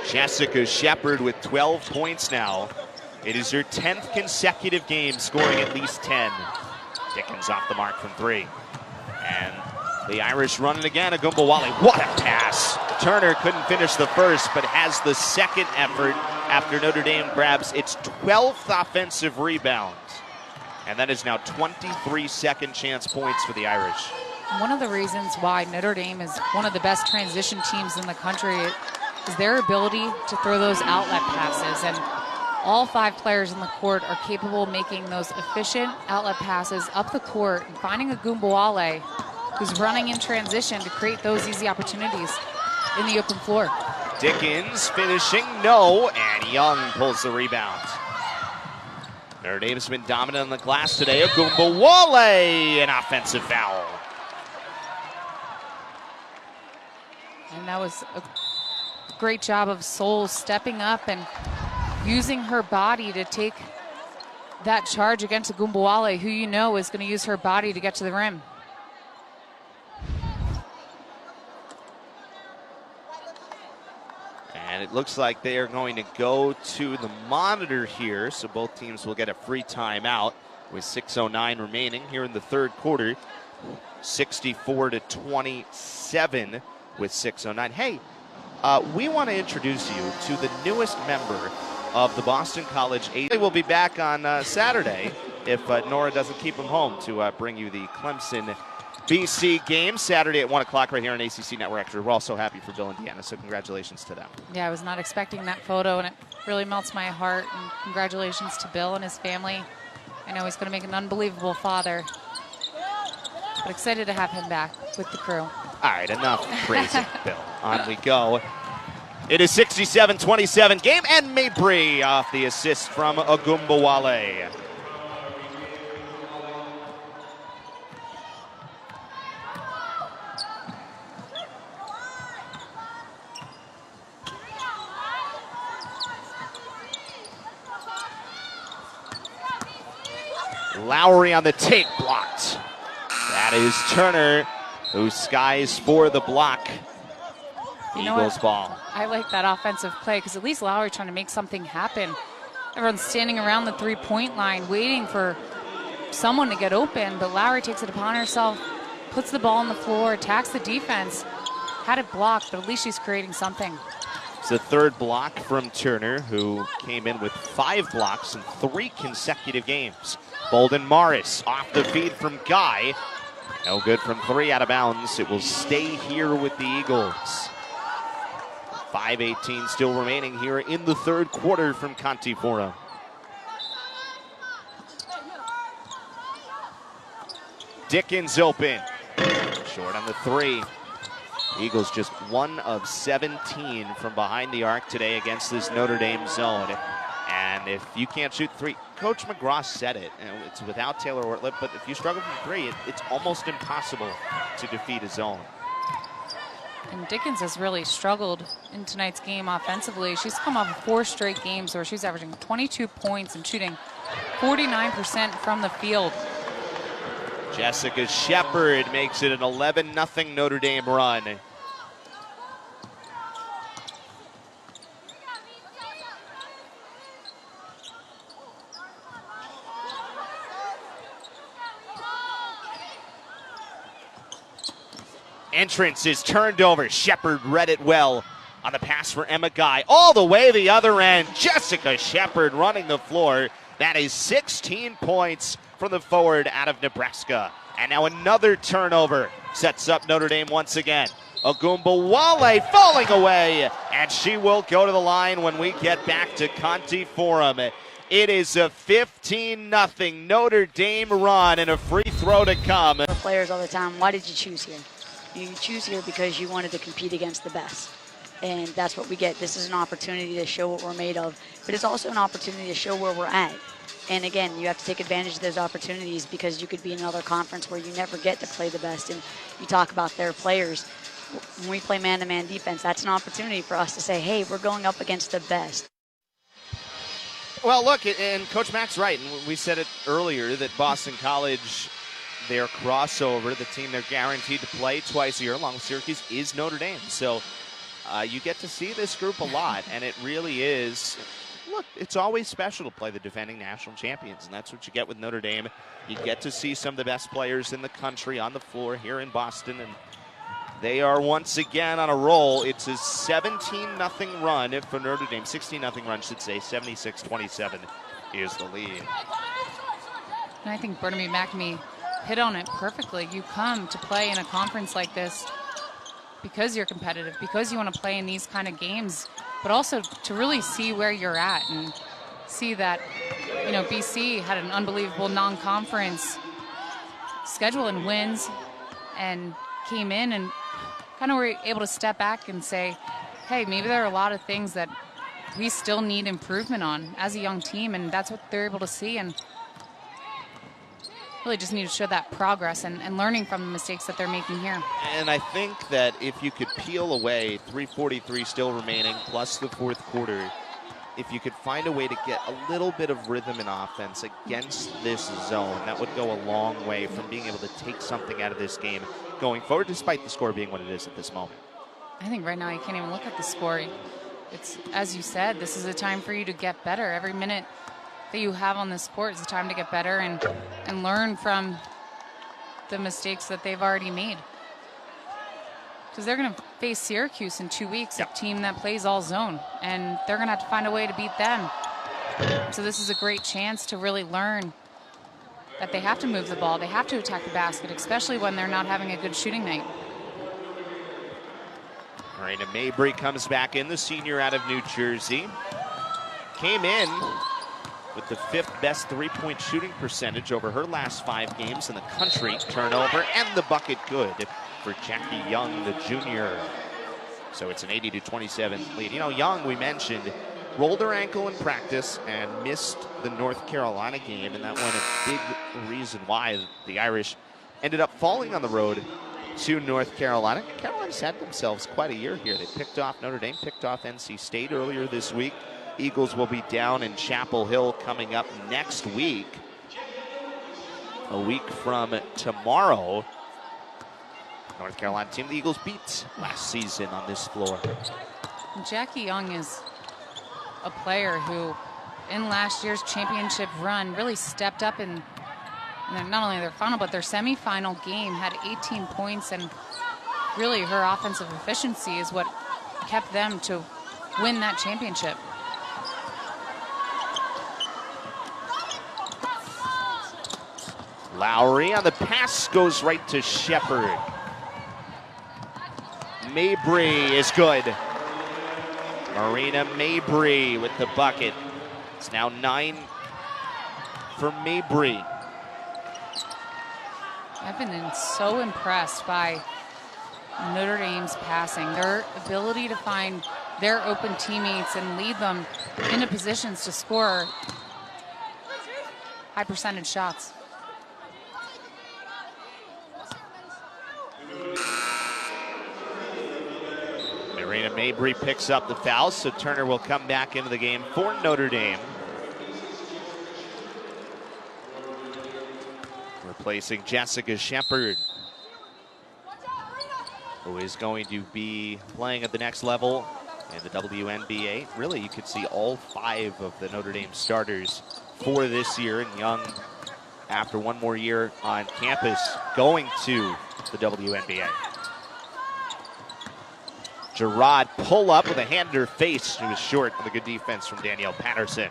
Jessica Shepard with 12 points now. It is her 10th consecutive game scoring at least 10. Dickens off the mark from 3. And the Irish run it again. Agumbawale, what a pass. Turner couldn't finish the first, but has the second effort after Notre Dame grabs its 12th offensive rebound. And that is now 23 second chance points for the Irish. One of the reasons why Notre Dame is one of the best transition teams in the country is their ability to throw those outlet passes. And all 5 players in the court are capable of making those efficient outlet passes up the court and finding Agumbawale, who's running in transition to create those easy opportunities in the open floor. Dickens finishing, no, and Young pulls the rebound. Notre Dame's been dominant on the glass today. Agumbawale, an offensive foul. And that was a great job of Soul stepping up and using her body to take that charge against Agumbawale, who you know is going to use her body to get to the rim. And it looks like they are going to go to the monitor here, so both teams will get a free timeout with 6:09 remaining here in the third quarter. 64-27 with 6:09. Hey, we want to introduce you to the newest member of the Boston College 8. They will be back on Saturday if Nora doesn't keep them home to bring you the Clemson BC game Saturday at 1 o'clock right here on ACC Network. We're also happy for Bill and Deanna, so congratulations to them. Yeah, I was not expecting that photo, and it really melts my heart. And congratulations to Bill and his family. I know he's going to make an unbelievable father, but excited to have him back with the crew. All right, enough praising Bill. On we go. It is 67-27 game, and Mabry off the assist from Agumbawale. Lowry on the take, blocked. That is Turner, who skies for the block. Eagles ball. I like that offensive play because at least Lowry trying to make something happen. Everyone's standing around the three-point line waiting for someone to get open, but Lowry takes it upon herself, puts the ball on the floor, attacks the defense. Had it blocked, but at least she's creating something. It's the third block from Turner, who came in with 5 blocks in 3 consecutive games. Bolden Morris off the feed from Guy. No good from 3, out of bounds. It will stay here with the Eagles. 5:18 still remaining here in the third quarter from Conti Forum. Dickens open. Short on the 3. Eagles just 1 of 17 from behind the arc today against this Notre Dame zone. And if you can't shoot 3, Coach McGraw said it, you know, it's without Taylor Ortlip, but if you struggle from 3, it's almost impossible to defeat a zone. And Dickens has really struggled in tonight's game offensively. She's come off 4 straight games where she's averaging 22 points and shooting 49% from the field. Jessica Shepard makes it an 11-0 Notre Dame run. Entrance is turned over. Shepard read it well on the pass for Emma Guy. All the way the other end. Jessica Shepard running the floor. That is 16 points from the forward out of Nebraska. And now another turnover sets up Notre Dame once again. Ogumbawale falling away, and she will go to the line when we get back to Conti Forum. It is a 15-0 Notre Dame run and a free throw to come. Players all the time, why did you choose here? You choose here because you wanted to compete against the best. And that's what we get. This is an opportunity to show what we're made of, but it's also an opportunity to show where we're at. And again, you have to take advantage of those opportunities because you could be in another conference where you never get to play the best. And you talk about their players. When we play man-to-man defense, that's an opportunity for us to say, hey, we're going up against the best. Well, look, and Coach Mack's right. And we said it earlier that Boston College, their crossover, the team they're guaranteed to play twice a year along with Syracuse, is Notre Dame. So you get to see this group a lot, and it really is. Look, it's always special to play the defending national champions, and that's what you get with Notre Dame. You get to see some of the best players in the country on the floor here in Boston, and they are once again on a roll. It's a 17-0 run for Notre Dame. 16-0 run, should say. 76-27 is the lead. And I think Burnaby McNamee hit on it perfectly. You come to play in a conference like this because you're competitive, because you want to play in these kind of games, but also to really see where you're at and see that, you know, BC had an unbelievable non-conference schedule and wins, and came in and kind of were able to step back and say, hey, maybe there are a lot of things that we still need improvement on as a young team, and that's what they're able to see, and really just need to show that progress and learning from the mistakes that they're making here. And I think that if you could peel away 3:43 still remaining plus the fourth quarter, if you could find a way to get a little bit of rhythm in offense against this zone, that would go a long way from being able to take something out of this game going forward, despite the score being what it is at this moment. I think right now you can't even look at the score. It's, as you said, this is a time for you to get better. Every minute that you have on this court is a time to get better and learn from the mistakes that they've already made. Because they're going to face Syracuse in 2 weeks, yep, a team that plays all zone, and they're going to have to find a way to beat them. So this is a great chance to really learn that they have to move the ball, they have to attack the basket, especially when they're not having a good shooting night. Marina Mabry comes back in, the senior out of New Jersey. Came in with the 5th best three-point shooting percentage over her last 5 games in the country. Turnover and the bucket good for Jackie Young, the junior. So it's an 80-27 lead. You know, Young, we mentioned, rolled her ankle in practice and missed the North Carolina game, and that was a big reason why the Irish ended up falling on the road to North Carolina. Carolina's had themselves quite a year here. They picked off Notre Dame, picked off NC State earlier this week. Eagles will be down in Chapel Hill coming up next week. A week from tomorrow. North Carolina team the Eagles beat last season on this floor. Jackie Young is a player who, in last year's championship run, really stepped up in not only their final, but their semifinal game, had 18 points, and really her offensive efficiency is what kept them to win that championship. Lowry on the pass goes right to Shepard. Mabry is good. Marina Mabry with the bucket. It's now 9 for Mabry. I've been so impressed by Notre Dame's passing, their ability to find their open teammates and lead them into positions to score high percentage shots. Marina Mabry picks up the foul, so Turner will come back into the game for Notre Dame. Replacing Jessica Shepard, who is going to be playing at the next level in the WNBA. Really, you could see all 5 of the Notre Dame starters for this year, and Young, after one more year on campus, going to the WNBA. Gerard pull up with a hand in her face. She was short with a good defense from Danielle Patterson.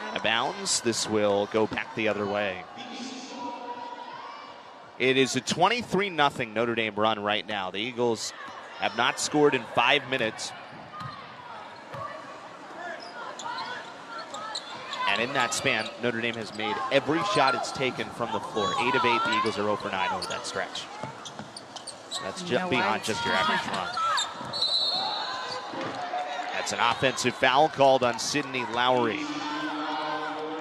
Out of bounds. This will go back the other way. It is a 23-0 Notre Dame run right now. The Eagles have not scored in 5 minutes. And in that span, Notre Dame has made every shot it's taken from the floor. 8 of 8, the Eagles are 0 for 9 over that stretch. That's just beyond just your average run. That's an offensive foul called on Sydney Lowry.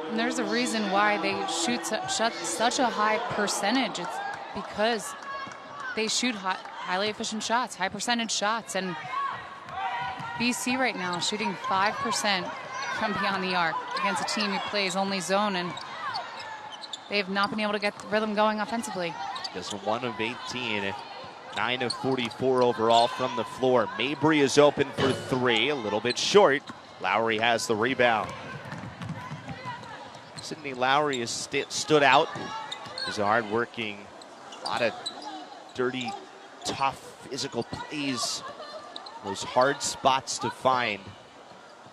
And there's a reason why they shoot such a high percentage. It's because they shoot highly efficient shots, high percentage shots. And BC right now shooting 5% from beyond the arc against a team who plays only zone, and they have not been able to get the rhythm going offensively. Just 1 of 18, 9 of 44 overall from the floor. Mabry is open for 3, a little bit short. Lowry has the rebound. Sydney Lowry has stood out. He's a hard-working, a lot of dirty, tough, physical plays. Those hard spots to find.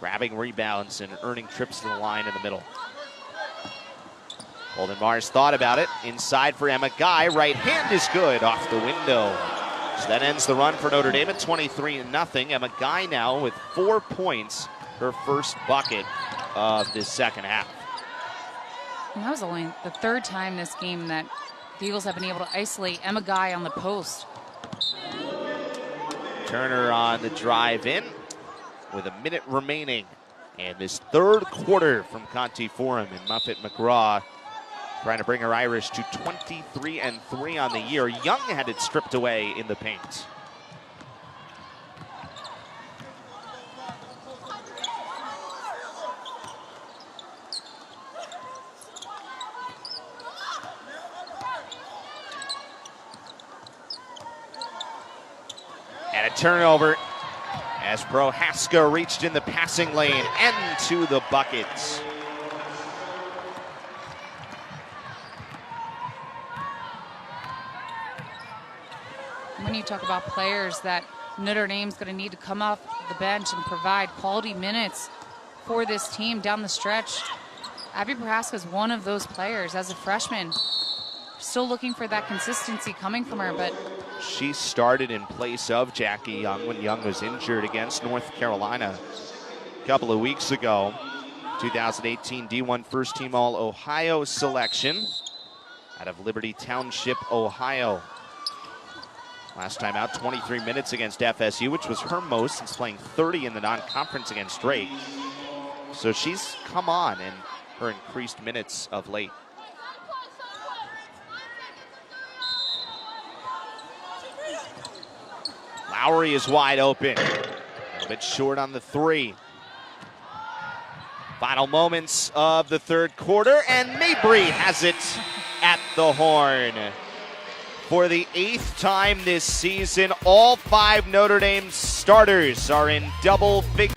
Grabbing rebounds and earning trips to the line in the middle. Golden Mars thought about it. Inside for Emma Guy. Right hand is good off the window. So that ends the run for Notre Dame at 23-0. Emma Guy now with 4 points. Her first bucket of this second half. And that was only the 3rd time this game that the Eagles have been able to isolate Emma Guy on the post. Turner on the drive in with a minute remaining. And this 3rd quarter from Conti Forum, and Muffet McGraw trying to bring her Irish to 23-3 on the year. Young had it stripped away in the paint. And a turnover as Prohaska reached in the passing lane and to the buckets. When you talk about players that Notre Dame's going to need to come off the bench and provide quality minutes for this team down the stretch, Abby Prohaska is one of those players as a freshman. Still looking for that consistency coming from her, but she started in place of Jackie Young when Young was injured against North Carolina a couple of weeks ago. 2018 D1 First Team All-Ohio selection out of Liberty Township, Ohio. Last time out, 23 minutes against FSU, which was her most since playing 30 in the non-conference against Drake. So she's come on in her increased minutes of late. Lowry is wide open. A little bit short on the 3. Final moments of the 3rd quarter, and Mabry has it at the horn. For the 8th time this season, all 5 Notre Dame starters are in double figures.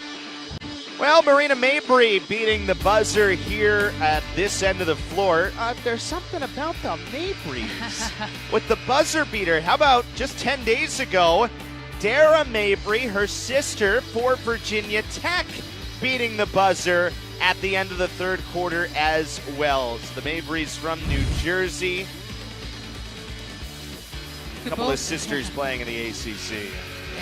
Well, Marina Mabry beating the buzzer here at this end of the floor. There's something about the Mabrys with the buzzer beater. How about just 10 days ago, Dara Mabry, her sister for Virginia Tech, beating the buzzer at the end of the 3rd quarter as well. So the Mabrys from New Jersey. A couple of sisters playing in the ACC.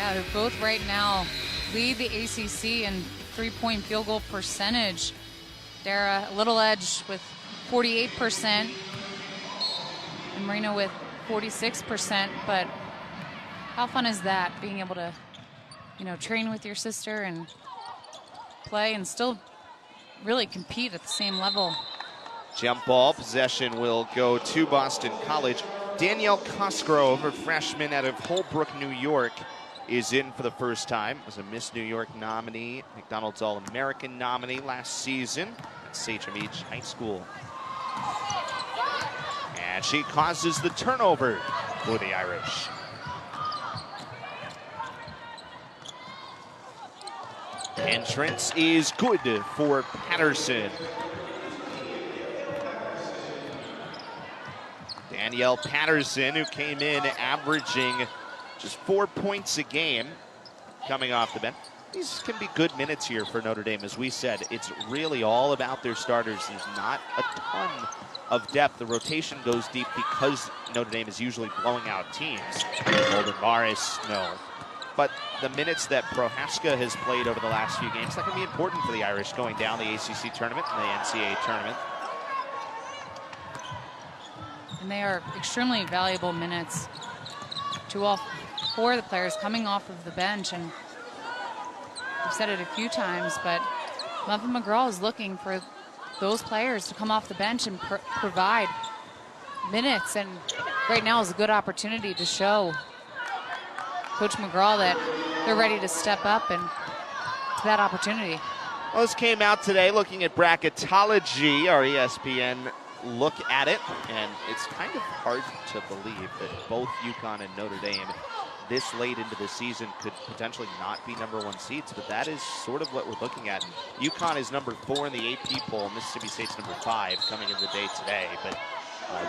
yeah, who both right now lead the ACC in three-point field goal percentage. Dara, a little edge with 48%, and Marina with 46%, but how fun is that, being able to, train with your sister and play and still really compete at the same level. Jump ball possession will go to Boston College. Danielle Cosgrove, a freshman out of Holbrook, New York, is in for the first time. Was a Miss New York nominee, McDonald's All-American nominee last season at Sachem Beach High School. And she causes the turnover for the Irish. Entrance is good for Patterson. Danielle Patterson, who came in averaging just 4 points a game coming off the bench. These can be good minutes here for Notre Dame. As we said, it's really all about their starters. There's not a ton of depth. The rotation goes deep because Notre Dame is usually blowing out teams. Golden Morris, no. But the minutes that Prohaska has played over the last few games, that can be important for the Irish going down the ACC tournament and the NCAA tournament. And they are extremely valuable minutes to all four of the players coming off of the bench. And I've said it a few times, but Muffet McGraw is looking for those players to come off the bench and provide minutes. And right now is a good opportunity to show Coach McGraw that they're ready to step up and to that opportunity. Well, this came out today looking at bracketology, our ESPN look at it, and it's kind of hard to believe that both UConn and Notre Dame this late into the season could potentially not be #1 seeds, but that is sort of what we're looking at. UConn is number 4 in the AP poll. Mississippi State's number 5 coming into the day today, but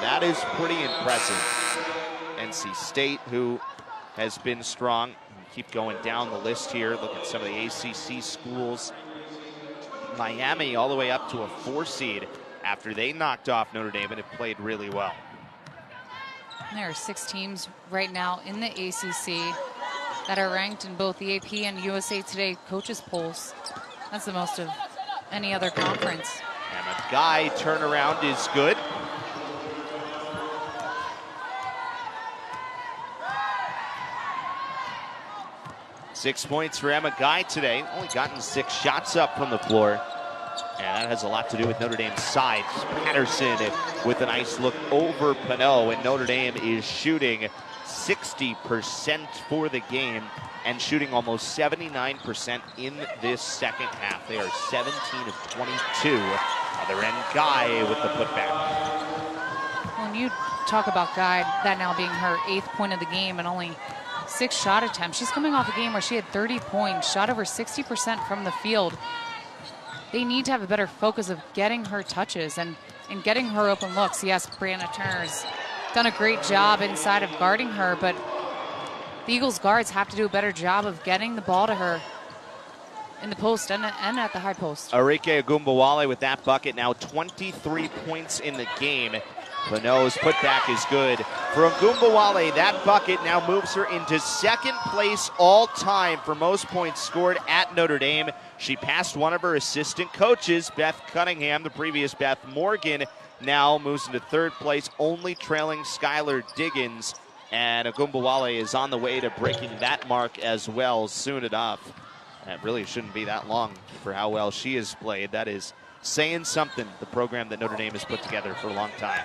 that is pretty impressive. NC State, who has been strong. Keep going down the list here. Look at some of the ACC schools. Miami all the way up to a 4 seed after they knocked off Notre Dame and have played really well. There are 6 teams right now in the ACC that are ranked in both the AP and USA Today coaches polls. That's the most of any other conference. And a guy turnaround is good. Six points for Emma Guy today. Only gotten 6 shots up from the floor. And that has a lot to do with Notre Dame's side. Patterson with a nice look over Pinot, and Notre Dame is shooting 60% for the game and shooting almost 79% in this second half. They are 17 of 22. Other end, Guy with the putback. When you talk about Guy, that now being her 8th point of the game and only 6 shot attempts, she's coming off a game where she had 30 points, shot over 60% from the field. They need to have a better focus of getting her touches and getting her open looks. Yes, Brianna Turner's done a great job inside of guarding her, but the Eagles guards have to do a better job of getting the ball to her in the post and at the high post. Arike Agumbawale with that bucket, now 23 points in the game. Pinot's putback is good. For Agumbawale, that bucket now moves her into 2nd place all time for most points scored at Notre Dame. She passed one of her assistant coaches, Beth Cunningham. The previous Beth Morgan now moves into 3rd place, only trailing Skylar Diggins. And Agumbawale is on the way to breaking that mark as well soon enough. That really shouldn't be that long for how well she has played. That is saying something, the program that Notre Dame has put together for a long time.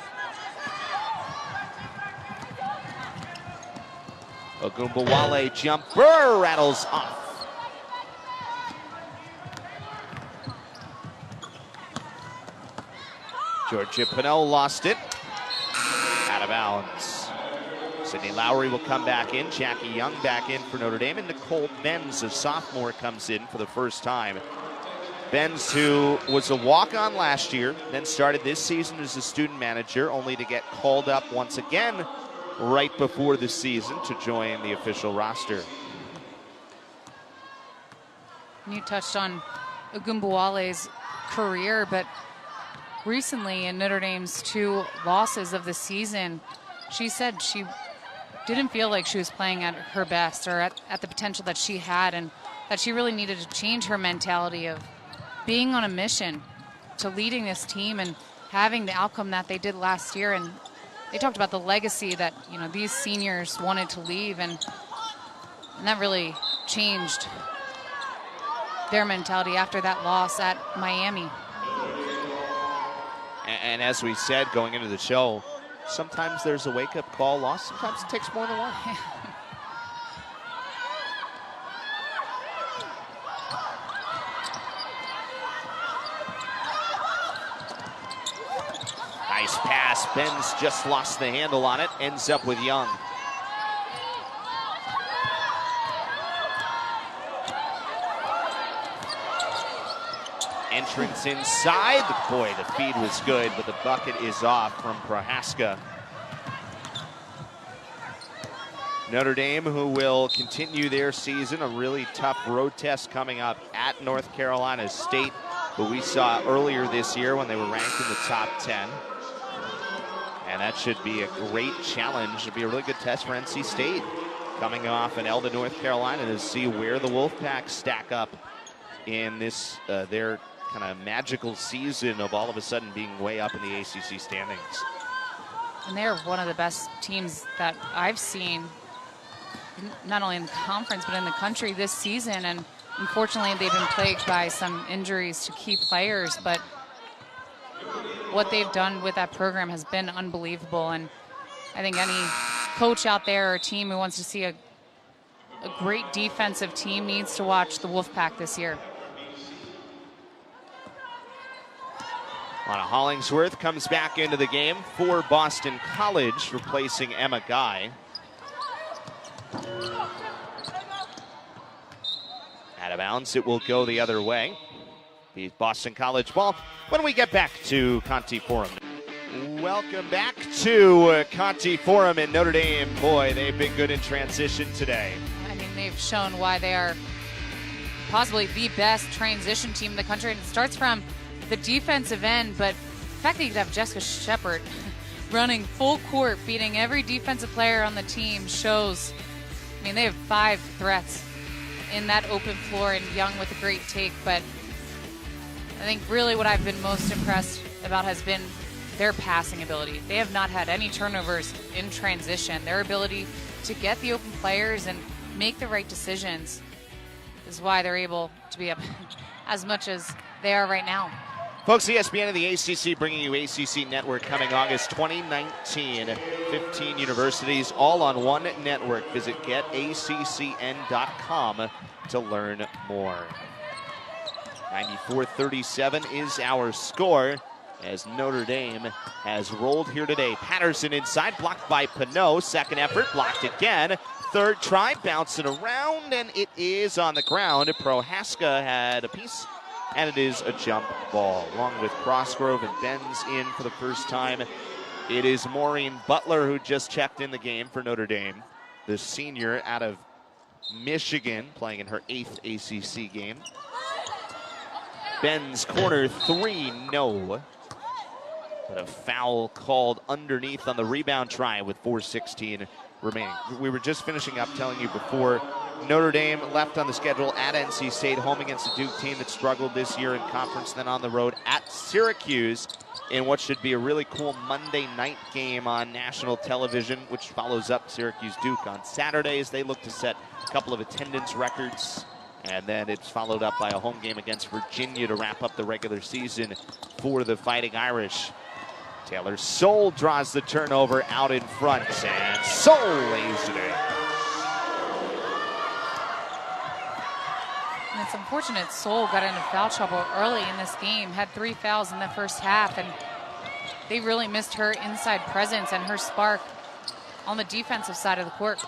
Agumbawale jumper rattles off. Georgia Pinot lost it. Out of bounds. Sydney Lowry will come back in. Jackie Young back in for Notre Dame. And Nicole Benz, a sophomore, comes in for the first time. Benz, who was a walk-on last year, then started this season as a student manager, only to get called up once again right before the season to join the official roster. You touched on Agumbawale's career, but recently in Notre Dame's 2 losses of the season, she said she didn't feel like she was playing at her best or at the potential that she had, and that she really needed to change her mentality of being on a mission to leading this team and having the outcome that they did last year. And they talked about the legacy that, you know, these seniors wanted to leave, and that really changed their mentality after that loss at Miami. And as we said going into the show, sometimes there's a wake-up call loss. Sometimes it takes more than one. Nice pass. Benz just lost the handle on it. Ends up with Young. Entrance inside. Boy, the feed was good, but the bucket is off from Prohaska. Notre Dame, who will continue their season, a really tough road test coming up at North Carolina State, who we saw earlier this year when they were ranked in the top 10. And that should be a great challenge. It'll be a really good test for NC State, coming off an L to North Carolina, to see where the Wolfpack stack up in this their kind of magical season of all of a sudden being way up in the ACC standings. And they're one of the best teams that I've seen, not only in the conference, but in the country this season. And unfortunately, they've been plagued by some injuries to key players, but what they've done with that program has been unbelievable. And I think any coach out there or team who wants to see a great defensive team needs to watch the Wolfpack this year. Lana Hollingsworth comes back into the game for Boston College, replacing Emma Guy. Out of bounds, it will go the other way. The Boston College ball when we get back to Conti Forum. Welcome back to Conti Forum in Notre Dame. Boy, they've been good in transition today. I mean, they've shown why they are possibly the best transition team in the country. And it starts from the defensive end, but the fact that you could have Jessica Shepard running full court, beating every defensive player on the team shows, I mean, they have 5 threats in that open floor, and Young with a great take. But I think really what I've been most impressed about has been their passing ability. They have not had any turnovers in transition. Their ability to get the open players and make the right decisions is why they're able to be up as much as they are right now. Folks, ESPN and the ACC bringing you ACC Network coming August 2019. 15 universities all on one network. Visit getaccn.com to learn more. 94-37 is our score as Notre Dame has rolled here today. Patterson inside, blocked by Pinot. Second effort, blocked again. Third try, bouncing around, and it is on the ground. Prohaska had a piece, and it is a jump ball. Along with Crossgrove and Benz in for the first time, it is Maureen Butler who just checked in the game for Notre Dame. The senior out of Michigan, playing in her 8th ACC game. Benz corner 3, no. But a foul called underneath on the rebound try with 4:16 remaining. We were just finishing up telling you before, Notre Dame left on the schedule at NC State, home against a Duke team that struggled this year in conference, then on the road at Syracuse in what should be a really cool Monday night game on national television, which follows up Syracuse-Duke on Saturdays. They look to set a couple of attendance records, and then it's followed up by a home game against Virginia to wrap up the regular season for the Fighting Irish. Taylor Soule draws the turnover out in front, and Soule lays it in. And it's unfortunate Soule got into foul trouble early in this game, had 3 fouls in the first half, and they really missed her inside presence and her spark on the defensive side of the court.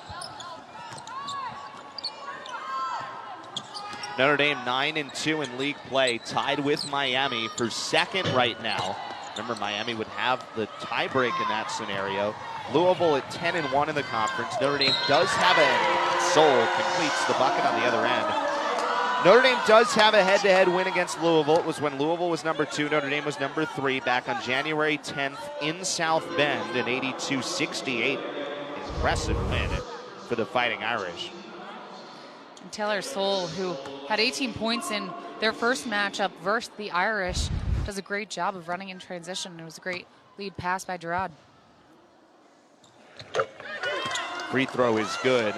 Notre Dame 9-2 in league play, tied with Miami for second right now. Remember, Miami would have the tiebreak in that scenario. Louisville at 10-1 in the conference. Notre Dame does have Soule completes the bucket on the other end. Notre Dame does have a head-to-head win against Louisville. It was when Louisville was number 2, Notre Dame was number 3 back on January 10th in South Bend, an 82-68 impressive win for the Fighting Irish. And Taylor Soule, who had 18 points in their first matchup versus the Irish, does a great job of running in transition. It was a great lead pass by Gerard. Free throw is good.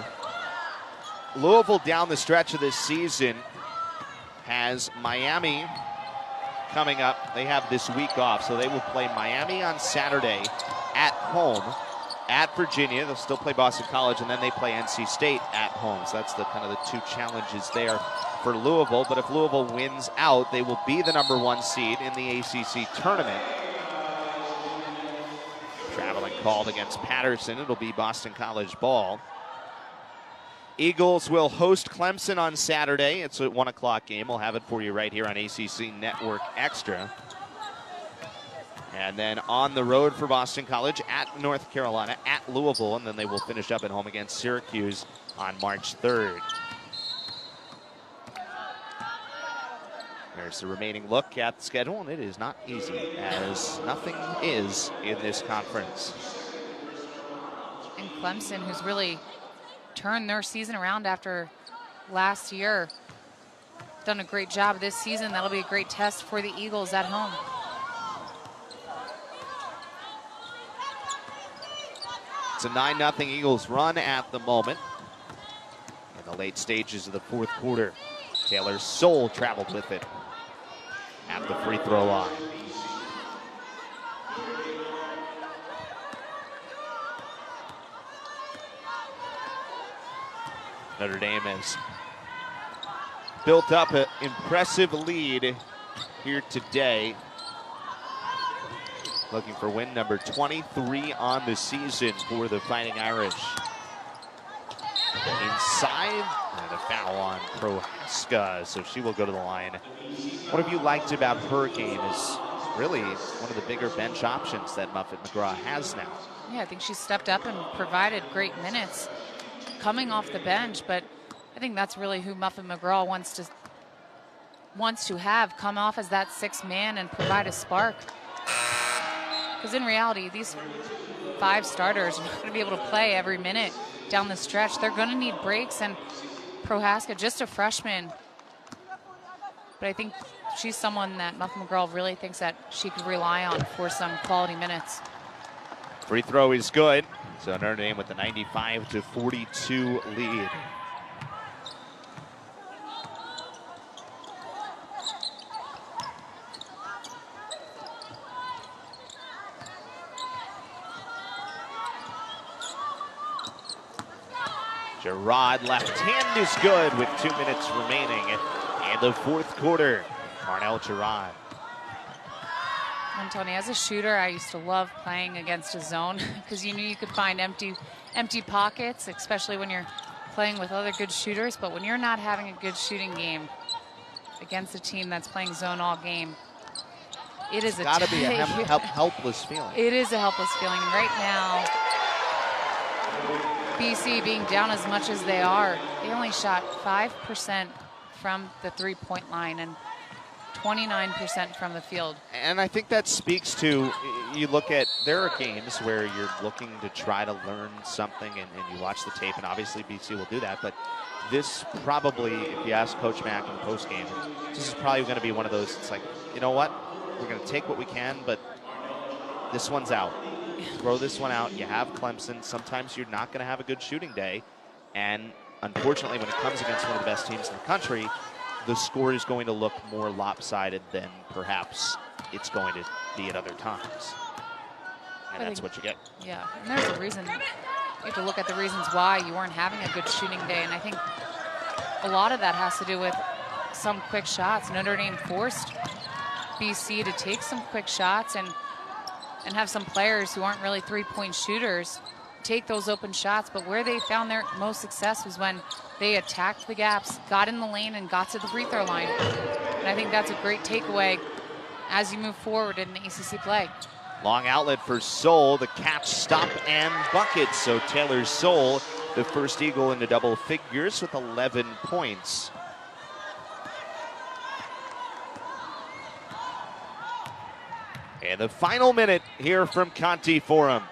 Louisville down the stretch of this season has Miami coming up. They have this week off, so they will play Miami on Saturday at home at Virginia. They'll still play Boston College, and then they play NC State at home. So that's the kind of the 2 challenges there for Louisville. But if Louisville wins out, they will be the number 1 seed in the ACC tournament. Traveling called against Patterson. It'll be Boston College ball. Eagles will host Clemson on Saturday. It's a 1 o'clock game. We'll have it for you right here on ACC Network Extra. And then on the road for Boston College, at North Carolina, at Louisville, and then they will finish up at home against Syracuse on March 3rd. There's the remaining look at the schedule, and it is not easy, as nothing is in this conference. And Clemson, who's really turned their season around after last year, done a great job this season. That'll be a great test for the Eagles at home. It's a 9-0 Eagles run at the moment in the late stages of the fourth quarter. Taylor Soule traveled with it at the free throw line. Notre Dame has built up an impressive lead here today. Looking for win number 23 on the season for the Fighting Irish. Inside, and a foul on Prohaska, so she will go to the line. What have you liked about her game is really one of the bigger bench options that Muffet McGraw has now. Yeah, I think she stepped up and provided great minutes coming off the bench, but I think that's really who Muffet McGraw wants to have come off as that sixth man and provide a spark. Because in reality, these 5 starters are not going to be able to play every minute down the stretch. They're going to need breaks, and Prohaska, just a freshman, but I think she's someone that Muffet McGraw really thinks that she could rely on for some quality minutes. Free throw is good. So Notre Dame with the 95-42 lead. Gerard left hand is good with 2 minutes remaining in the fourth quarter. Marnell Gerard. And Tony, as a shooter, I used to love playing against a zone because you knew you could find empty pockets, especially when you're playing with other good shooters. But when you're not having a good shooting game against a team that's playing zone all game, it is got to be a helpless feeling. It is a helpless feeling. And right now, BC being down as much as they are, they only shot 5% from the three-point line and 29% from the field. And I think that speaks to, you look at, there are games where you're looking to try to learn something and you watch the tape, and obviously BC will do that, but this probably, if you ask Coach Mack in the postgame, this is probably going to be one of those, it's like, you know what, we're going to take what we can, but this one's out. Throw this one out. You have Clemson. Sometimes you're not going to have a good shooting day, and unfortunately when it comes against one of the best teams in the country, the score is going to look more lopsided than perhaps it's going to be at other times. And that's what you get. Yeah, and there's a reason. You have to look at the reasons why you weren't having a good shooting day, and I think a lot of that has to do with some quick shots. Notre Dame forced BC to take some quick shots and have some players who aren't really three-point shooters take those open shots, but where they found their most success was when they attacked the gaps, got in the lane, and got to the free throw line. And I think that's a great takeaway as you move forward in the ACC play. Long outlet for Soule, the catch, stop, and bucket. So Taylor Soule, the first Eagle into double figures with 11 points. And the final minute here from Conti Forum,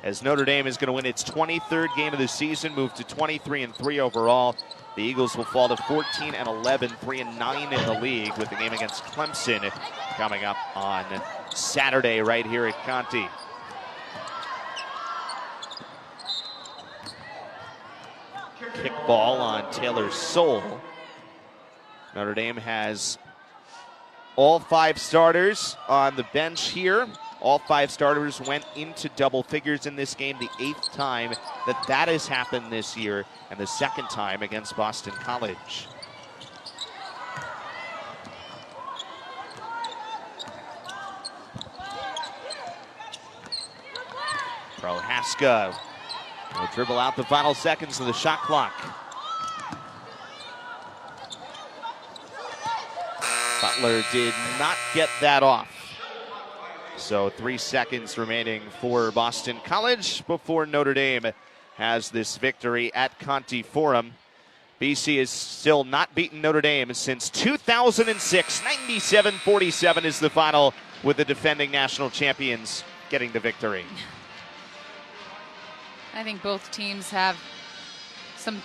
as Notre Dame is going to win its 23rd game of the season, move to 23-3 overall. The Eagles will fall to 14-11, 3-9 in the league, with the game against Clemson coming up on Saturday right here at Conti. Kickball on Taylor Soule. Notre Dame has all 5 starters on the bench here. All 5 starters went into double figures in this game, the 8th time that has happened this year, and the 2nd time against Boston College. Prohaska will dribble out the final seconds of the shot clock. Butler did not get that off. So 3 seconds remaining for Boston College before Notre Dame has this victory at Conti Forum. BC has still not beaten Notre Dame since 2006. 97-47 is the final, with the defending national champions getting the victory. I think both teams have some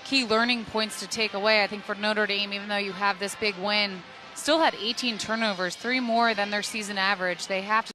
key learning points to take away. I think for Notre Dame, even though you have this big win, still had 18 turnovers, 3 more than their season average. They have to